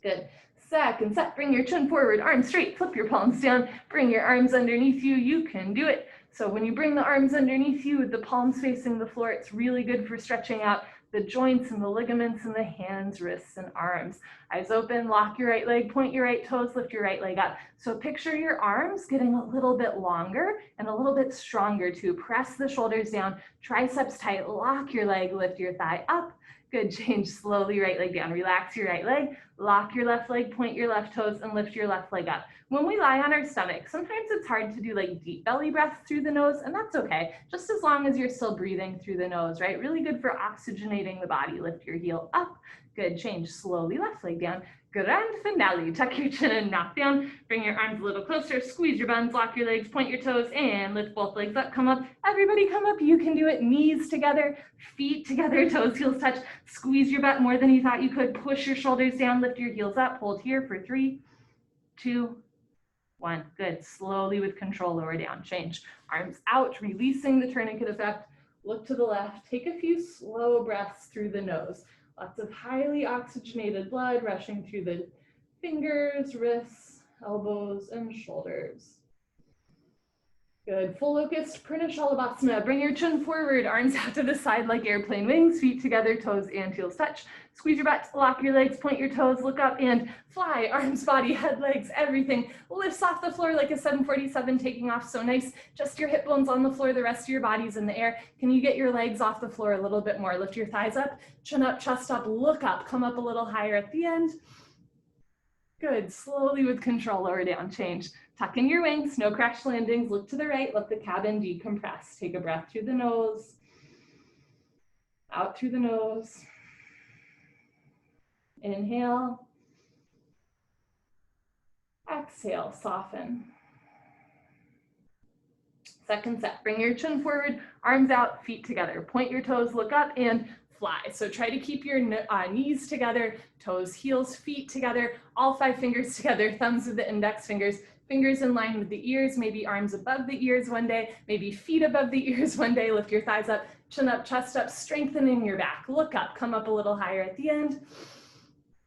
Good. Second set, bring your chin forward, arms straight, flip your palms down, bring your arms underneath you, you can do it. So when you bring the arms underneath you with the palms facing the floor, it's really good for stretching out the joints and the ligaments in the hands, wrists, and arms. Eyes open, lock your right leg, point your right toes, lift your right leg up. So picture your arms getting a little bit longer and a little bit stronger too. Press the shoulders down, triceps tight, lock your leg, lift your thigh up. Good, change, slowly right leg down. Relax your right leg, lock your left leg, point your left toes, and lift your left leg up. When we lie on our stomach, sometimes it's hard to do like deep belly breaths through the nose, and that's okay, just as long as you're still breathing through the nose, right? Really good for oxygenating the body. Lift your heel up. Good, change, slowly left leg down. Grand finale, tuck your chin and mouth down, bring your arms a little closer, squeeze your buns, lock your legs, point your toes, and lift both legs up, come up. Everybody come up, you can do it. Knees together, feet together, toes, heels touch. Squeeze your butt more than you thought you could. Push your shoulders down, lift your heels up, hold here for 3, 2, 1. Good, slowly with control, lower down, change. Arms out, releasing the tourniquet effect. Look to the left, take a few slow breaths through the nose. Lots of highly oxygenated blood rushing through the fingers, wrists, elbows, and shoulders. Good, full locust, Purna Shalabhasana. Bring your chin forward, arms out to the side like airplane wings, feet together, toes and heels touch. Squeeze your butt, lock your legs, point your toes, look up and fly. Arms, body, head, legs, everything lifts off the floor like a 747 taking off. So nice, just your hip bones on the floor, the rest of your body's in the air. Can you get your legs off the floor a little bit more? Lift your thighs up, chin up, chest up, look up, come up a little higher at the end. Good, slowly with control, lower down, change. Tuck in your wings, no crash landings, look to the right, let the cabin decompress. Take a breath through the nose, out through the nose. Inhale, exhale, soften. Second set, bring your chin forward, arms out, feet together. Point your toes, look up and fly. So try to keep your knees together, toes, heels, feet together, all 5 fingers together, thumbs with the index fingers Fingers in line with the ears, maybe arms above the ears one day, maybe feet above the ears one day. Lift your thighs up, chin up, chest up, strengthening your back. Look up, come up a little higher at the end.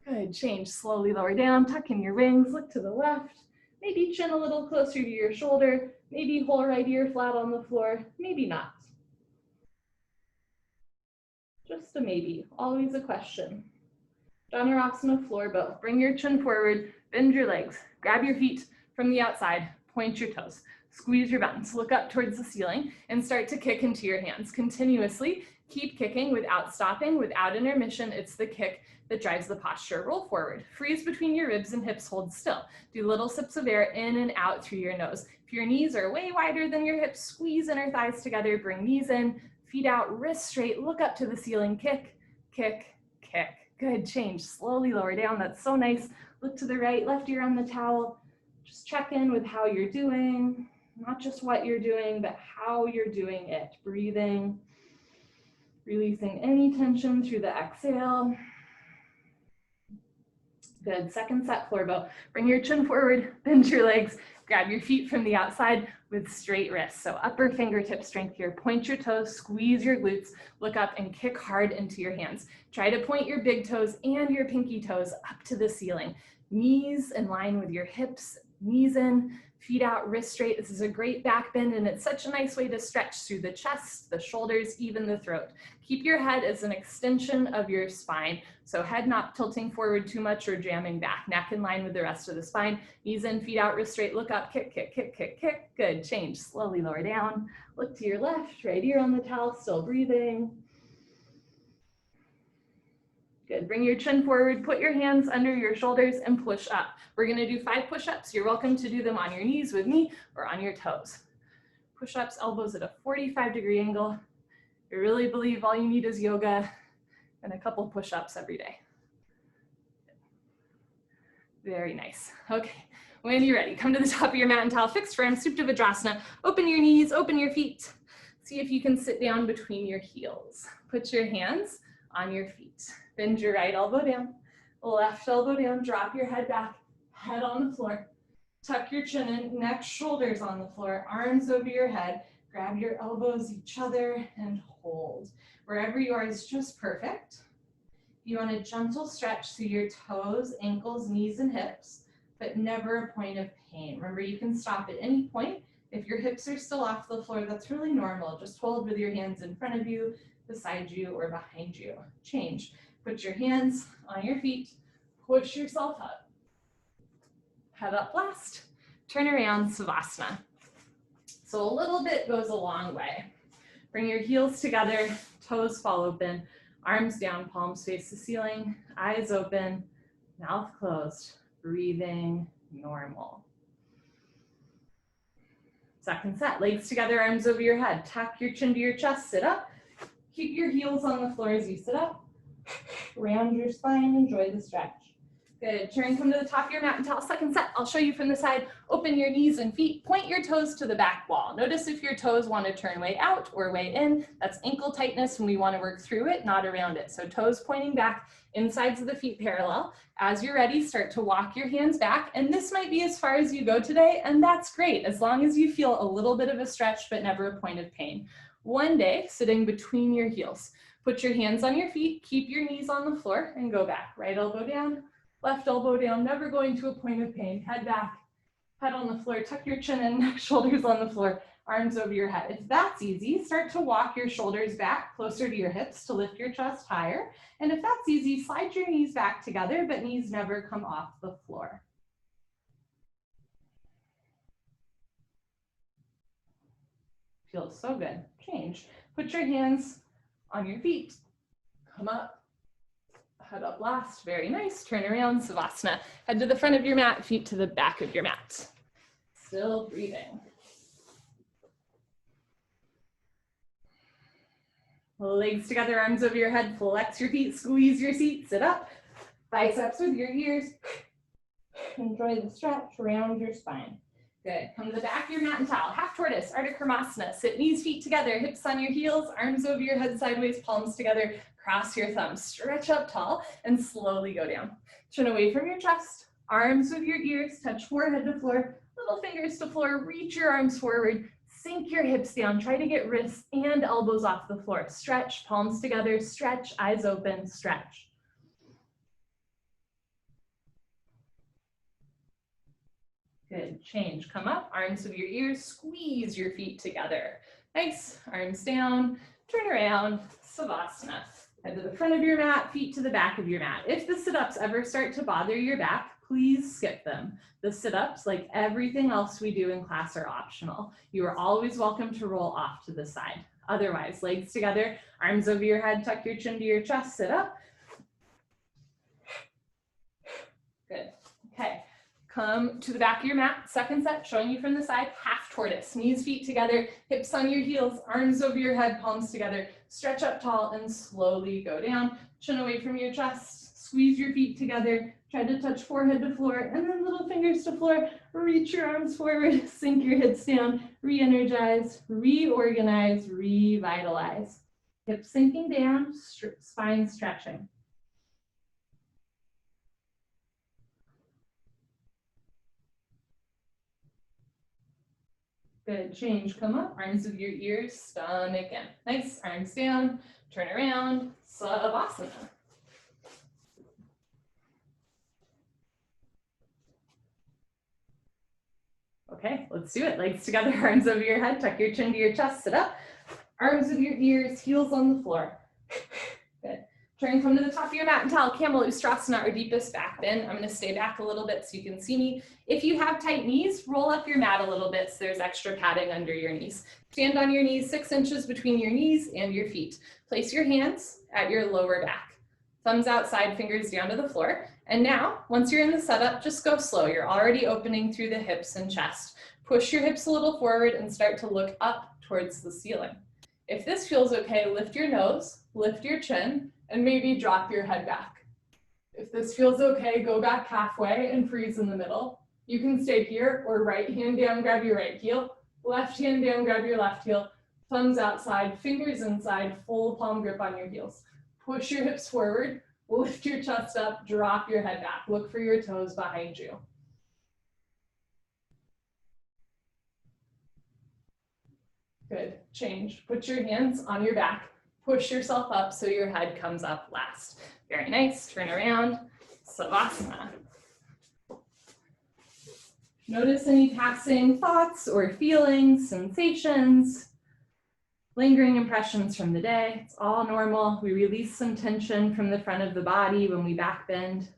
Good, change, slowly lower down, tuck in your wings, look to the left. Maybe chin a little closer to your shoulder, maybe whole right ear flat on the floor, maybe not. Just a maybe, always a question. Dhanurasana floor bow. Bring your chin forward, bend your legs, grab your feet from the outside, point your toes, squeeze your buttons, look up towards the ceiling, and start to kick into your hands continuously. Keep kicking without stopping, without intermission. It's the kick that drives the posture. Roll forward, freeze between your ribs and hips, hold still. Do little sips of air in and out through your nose. If your knees are way wider than your hips, squeeze inner thighs together, bring knees in, feet out, wrists straight, look up to the ceiling, kick, kick, kick. Good, change, slowly lower down, that's so nice. Look to the right, left ear on the towel. Just check in with how you're doing, not just what you're doing, but how you're doing it. Breathing, releasing any tension through the exhale. Good, second set floor bow. Bring your chin forward, bend your legs, grab your feet from the outside with straight wrists. So upper fingertip strength here. Point your toes, squeeze your glutes, look up and kick hard into your hands. Try to point your big toes and your pinky toes up to the ceiling. Knees in line with your hips, knees in, feet out, wrist straight. This is a great back bend and it's such a nice way to stretch through the chest, the shoulders, even the throat. Keep your head as an extension of your spine. So head not tilting forward too much or jamming back. Neck in line with the rest of the spine. Knees in, feet out, wrist straight, look up, kick, kick, kick, kick, kick. Good, change, slowly lower down. Look to your left, right ear on the towel, still breathing. Good, bring your chin forward, put your hands under your shoulders and push up. We're gonna do 5 push-ups. You're welcome to do them on your knees with me or on your toes. Push-ups, elbows at a 45-degree angle. I really believe all you need is yoga and a couple push-ups every day. Very nice. Okay, when you're ready, come to the top of your mat and towel, fixed firm, Supta Vajrasana. Open your knees, open your feet. See if you can sit down between your heels. Put your hands on your feet. Bend your right elbow down, left elbow down, drop your head back, head on the floor. Tuck your chin in, neck, shoulders on the floor, arms over your head. Grab your elbows, each other, and hold. Wherever you are is just perfect. You want a gentle stretch through your toes, ankles, knees, and hips, but never a point of pain. Remember, you can stop at any point. If your hips are still off the floor, that's really normal. Just hold with your hands in front of you, beside you, or behind you. Change. Put your hands on your feet, push yourself up. Head up last, turn around, Savasana. So a little bit goes a long way. Bring your heels together, toes fall open, arms down, palms face the ceiling, eyes open, mouth closed, breathing normal. Second set, legs together, arms over your head. Tuck your chin to your chest, sit up. Keep your heels on the floor as you sit up. Round your spine, enjoy the stretch. Good, turn, come to the top of your mat and towel. Second set, I'll show you from the side. Open your knees and feet, point your toes to the back wall. Notice if your toes want to turn way out or way in. That's ankle tightness and we want to work through it, not around it. So toes pointing back, insides of the feet parallel. As you're ready, start to walk your hands back. And this might be as far as you go today, and that's great, as long as you feel a little bit of a stretch, but never a point of pain. One day, sitting between your heels. Put your hands on your feet, keep your knees on the floor, and go back. Right elbow down, left elbow down, never going to a point of pain. Head back, head on the floor, tuck your chin in, neck, shoulders on the floor, arms over your head. If that's easy, start to walk your shoulders back closer to your hips to lift your chest higher. And if that's easy, slide your knees back together, but knees never come off the floor. Feels so good. Change. Put your hands on your feet. Come up. Head up last. Very nice. Turn around, Savasana. Head to the front of your mat, feet to the back of your mat. Still breathing. Legs together, arms over your head. Flex your feet, squeeze your seat, sit up. Biceps with your ears. Enjoy the stretch, round your spine. Good. Come to the back of your mat and towel. Half tortoise, Ardha Karmasana. Sit knees, feet together, hips on your heels, arms over your head sideways, palms together. Cross your thumbs, stretch up tall, and slowly go down. Chin away from your chest, arms with your ears, touch forehead to floor, Little fingers to floor, reach your arms forward, sink your hips down, try to get wrists and elbows off the floor. Stretch, palms together, stretch, eyes open, stretch. Good, change, come up, arms to your ears, squeeze your feet together. Nice, arms down, turn around, Savasana. Head to the front of your mat, feet to the back of your mat. If the sit-ups ever start to bother your back, please skip them. The sit-ups, like everything else we do in class, are optional. You are always welcome to roll off to the side. Otherwise, legs together, arms over your head, tuck your chin to your chest, sit up. Good, okay. Come to the back of your mat, second set, showing you from the side, half tortoise. Knees, feet together, hips on your heels, arms over your head, palms together. Stretch up tall and slowly go down. Chin away from your chest, squeeze your feet together. Try to touch forehead to floor and then little fingers to floor. Reach your arms forward, sink your hips down, re-energize, reorganize, revitalize. Hips sinking down, spine stretching. Good, change, come up, arms of your ears, stomach in. Nice, arms down, turn around, Savasana. Okay, let's do it. Legs together, arms over your head, tuck your chin to your chest, sit up. Arms of your ears, heels on the floor. Good. Turn, come to the top of your mat and towel, Camel Ustrasana, or deepest back bend. I'm gonna stay back a little bit so you can see me. If you have tight knees, roll up your mat a little bit so there's extra padding under your knees. Stand on your knees, 6 inches between your knees and your feet. Place your hands at your lower back. Thumbs outside, fingers down to the floor. And now, once you're in the setup, just go slow. You're already opening through the hips and chest. Push your hips a little forward and start to look up towards the ceiling. If this feels okay, lift your nose, lift your chin, and maybe drop your head back. If this feels okay, go back halfway and freeze in the middle. You can stay here or right hand down, grab your right heel, left hand down, grab your left heel, thumbs outside, fingers inside, full palm grip on your heels. Push your hips forward, lift your chest up, drop your head back. Look for your toes behind you. Good, change. Put your hands on your back. Push yourself up so your head comes up last. Very nice, turn around, Savasana. Notice any passing thoughts or feelings, sensations, lingering impressions from the day. It's all normal. We release some tension from the front of the body when we back bend.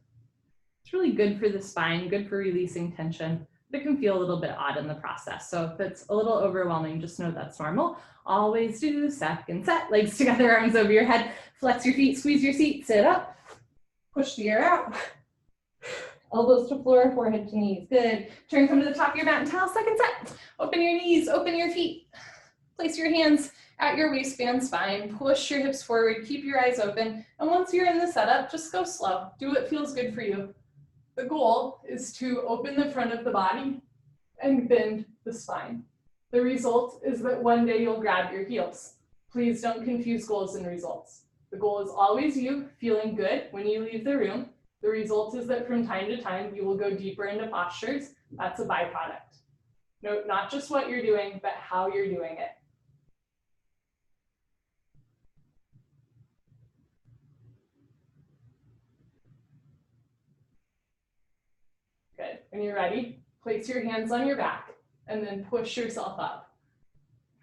It's really good for the spine, good for releasing tension. But it can feel a little bit odd in the process. So if it's a little overwhelming, just know that's normal. Always do second set, legs together, arms over your head, flex your feet, squeeze your seat, sit up, push the air out. Elbows to floor, forehead to knees, good. Turn, come to the top of your mat and towel, second set. Open your knees, open your feet. Place your hands at your waistband spine, push your hips forward, keep your eyes open. And once you're in the setup, just go slow. Do what feels good for you. The goal is to open the front of the body and bend the spine. The result is that one day you'll grab your heels. Please don't confuse goals and results. The goal is always you feeling good when you leave the room. The result is that from time to time, you will go deeper into postures. That's a byproduct. Note not just what you're doing, but how you're doing it. Good. When you're ready, place your hands on your back and then push yourself up.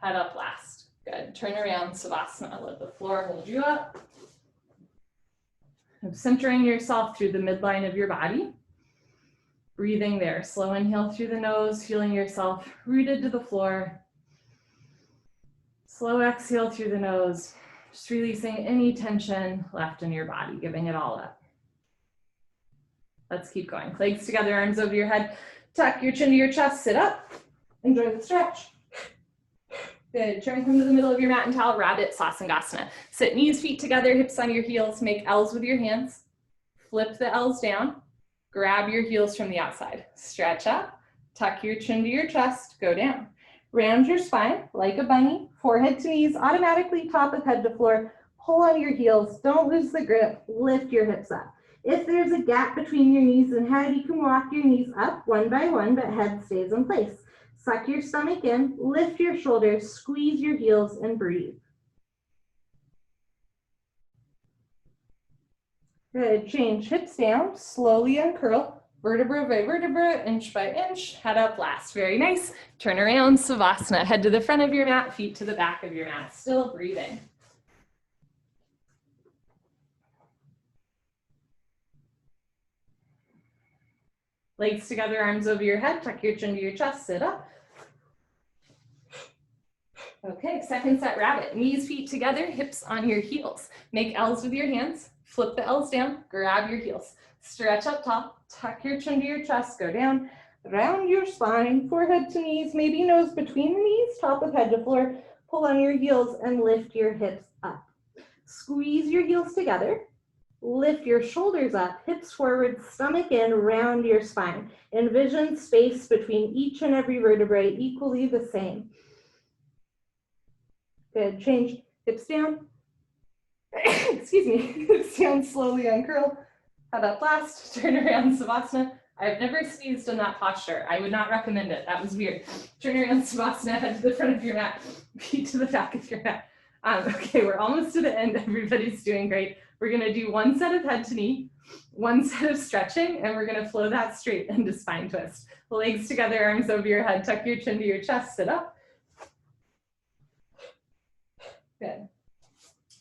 Head up last. Good. Turn around, Savasana. Let the floor hold you up. Centering yourself through the midline of your body. Breathing there. Slow inhale through the nose, feeling yourself rooted to the floor. Slow exhale through the nose, just releasing any tension left in your body, giving it all up. Let's keep going. Legs together, arms over your head. Tuck your chin to your chest, sit up. Enjoy the stretch. Good, turn from the middle of your mat and towel, Rabbit Sasangasana. Sit knees, feet together, hips on your heels, make L's with your hands. Flip the L's down, grab your heels from the outside. Stretch up, tuck your chin to your chest, go down. Round your spine like a bunny, forehead to knees, automatically top of head to floor. Pull on your heels, don't lose the grip, lift your hips up. If there's a gap between your knees and head, you can walk your knees up one by one, but head stays in place. Suck your stomach in, lift your shoulders, squeeze your heels, and breathe. Good, change hips down, slowly uncurl, vertebra by vertebra, inch by inch, head up last. Very nice. Turn around, Savasana. Head to the front of your mat, feet to the back of your mat. Still breathing. Legs together, arms over your head, tuck your chin to your chest, sit up. Okay, second set rabbit. Knees, feet together, hips on your heels. Make L's with your hands, flip the L's down, grab your heels. Stretch up top, tuck your chin to your chest, go down, round your spine, forehead to knees, maybe nose between the knees, top of head to floor, pull on your heels and lift your hips up. Squeeze your heels together, lift your shoulders up, hips forward, stomach in, round your spine. Envision space between each and every vertebrae equally the same. Good, change, hips down. Excuse me, hips down, slowly uncurl. Head up last, turn around, Savasana. I've never sneezed in that posture. I would not recommend it. That was weird. Turn around, Savasana, head to the front of your mat, feet to the back of your mat. Okay, we're almost to the end. Everybody's doing great. We're gonna do one set of head to knee, one set of stretching, and we're gonna flow that straight into spine twist. Legs together, arms over your head, tuck your chin to your chest, sit up. Good.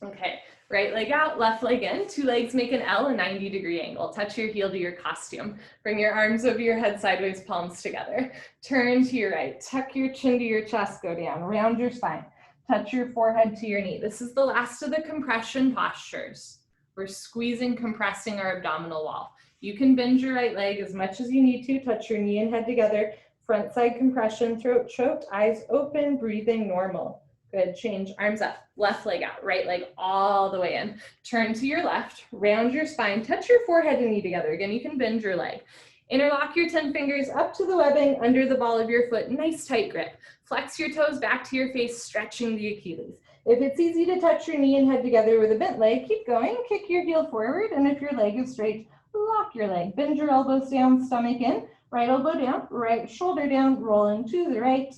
Okay, right leg out, left leg in, two legs make an L, a 90-degree angle. Touch your heel to your costume. Bring your arms over your head sideways, palms together. Turn to your right, tuck your chin to your chest, go down, round your spine. Touch your forehead to your knee. This is the last of the compression postures. We're squeezing, compressing our abdominal wall. You can bend your right leg as much as you need to. Touch your knee and head together. Front side compression, throat choked, eyes open, breathing normal. Good, change, arms up, left leg out, right leg all the way in. Turn to your left, round your spine, touch your forehead and knee together. Again, you can bend your leg. Interlock your 10 fingers up to the webbing under the ball of your foot. Nice tight grip. Flex your toes back to your face, stretching the Achilles. If it's easy to touch your knee and head together with a bent leg, keep going. Kick your heel forward, and if your leg is straight, lock your leg. Bend your elbows down, stomach in, right elbow down, right shoulder down, rolling to the right.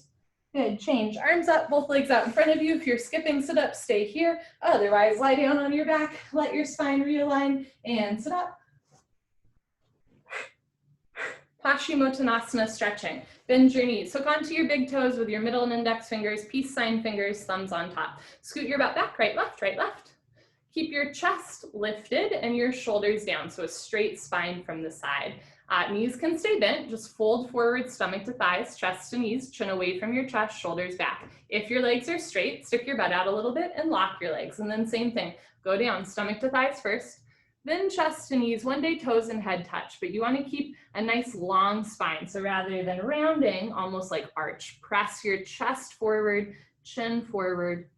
Good, change, arms up, both legs out in front of you. If you're skipping, sit up, stay here. Otherwise, lie down on your back, let your spine realign, and sit up. Paschimottanasana stretching. Bend your knees. Hook onto your big toes with your middle and index fingers, peace sign fingers, thumbs on top. Scoot your butt back, right, left, right, left. Keep your chest lifted and your shoulders down, so a straight spine from the side. Knees can stay bent, just fold forward, stomach to thighs, chest to knees, chin away from your chest, shoulders back. If your legs are straight, stick your butt out a little bit and lock your legs. And then same thing, go down, stomach to thighs first, then chest to knees, one day toes and head touch, but you want to keep a nice long spine. So rather than rounding, almost like arch, press your chest forward, chin forward.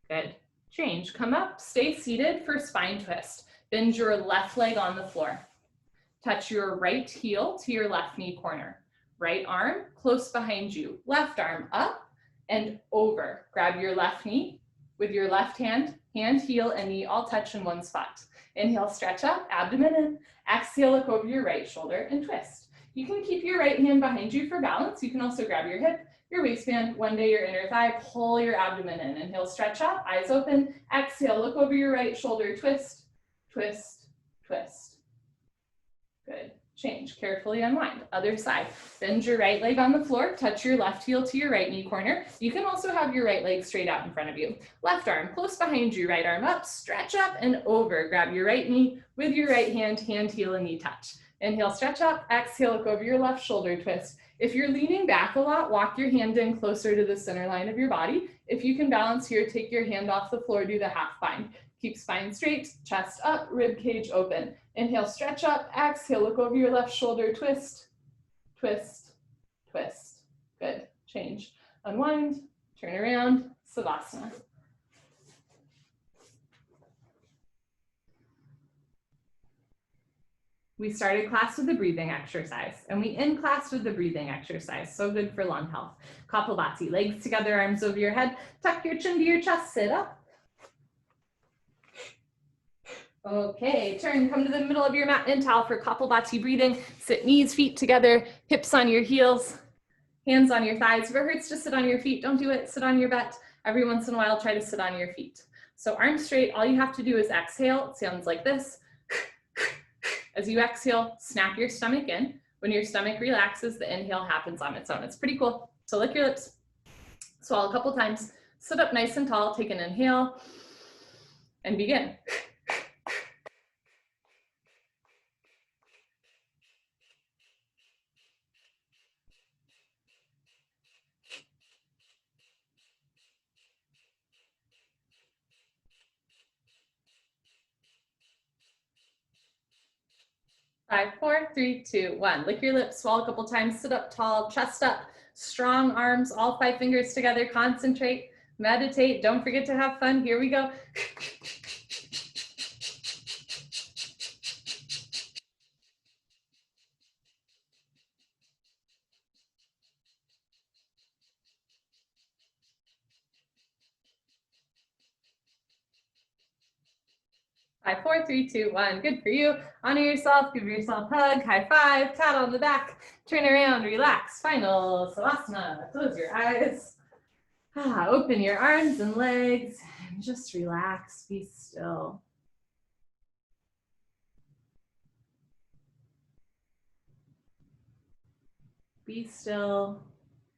Good. Change, come up, stay seated for spine twist. Bend your left leg on the floor. Touch your right heel to your left knee corner. Right arm close behind you. Left arm up and over. Grab your left knee with your left hand, heel, and knee all touch in one spot. Inhale, stretch up, abdomen in. Exhale, look over your right shoulder and twist. You can keep your right hand behind you for balance. You can also grab your hip, your waistband, one day your inner thigh, pull your abdomen in. Inhale, stretch up, eyes open. Exhale, look over your right shoulder, twist, twist, twist. Good. Change, carefully unwind. Other side. Bend your right leg on the floor, touch your left heel to your right knee corner. You can also have your right leg straight out in front of you. Left arm close behind you, right arm up, stretch up and over. Grab your right knee with your right hand, heel, and knee touch. Inhale, stretch up, exhale, look over your left shoulder, twist. If you're leaning back a lot, walk your hand in closer to the center line of your body. If you can balance here, take your hand off the floor, do the half bind. Keep spine straight, chest up, rib cage open. Inhale, stretch up, exhale, look over your left shoulder, twist, twist, twist. Good, change. Unwind, turn around, Savasana. We started class with the breathing exercise, and we end class with the breathing exercise. So good for lung health. Kapalabhati, legs together, arms over your head. Tuck your chin to your chest, sit up. Okay, turn, come to the middle of your mat in towel for Kapalbhati breathing. Sit knees, feet together, hips on your heels, hands on your thighs. If it hurts to sit on your feet, don't do it. Sit on your butt. Every once in a while, try to sit on your feet. So arms straight, all you have to do is exhale. It sounds like this. As you exhale, snap your stomach in. When your stomach relaxes, the inhale happens on its own. It's pretty cool. So lick your lips, swallow a couple times, sit up nice and tall, take an inhale, and begin. 5, 4, 3, 2, 1. Lick your lips, swallow a couple times, sit up tall, chest up, strong arms, all 5 fingers together, concentrate, meditate, don't forget to have fun. Here we go. Five, 4, 3, 2, 1. Good for you. Honor yourself, give yourself a hug, high five, pat on the back, turn around, relax. Final Savasana. Close your eyes. Open your arms and legs and just relax, be still. Be still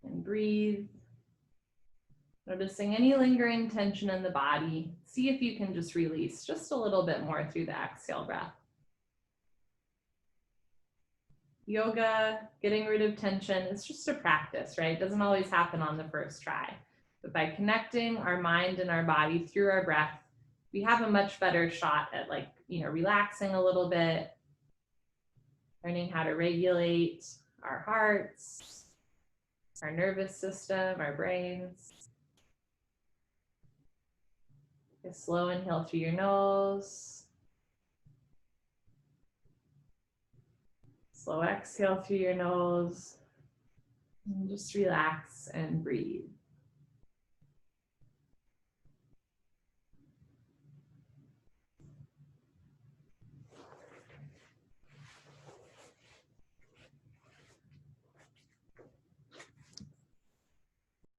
and breathe. Noticing any lingering tension in the body. See if you can just release just a little bit more through the exhale breath. Yoga, getting rid of tension, it's just a practice, right? It doesn't always happen on the first try. But by connecting our mind and our body through our breath, we have a much better shot at relaxing a little bit, learning how to regulate our hearts, our nervous system, our brains. A slow inhale through your nose. Slow exhale through your nose. And just relax and breathe.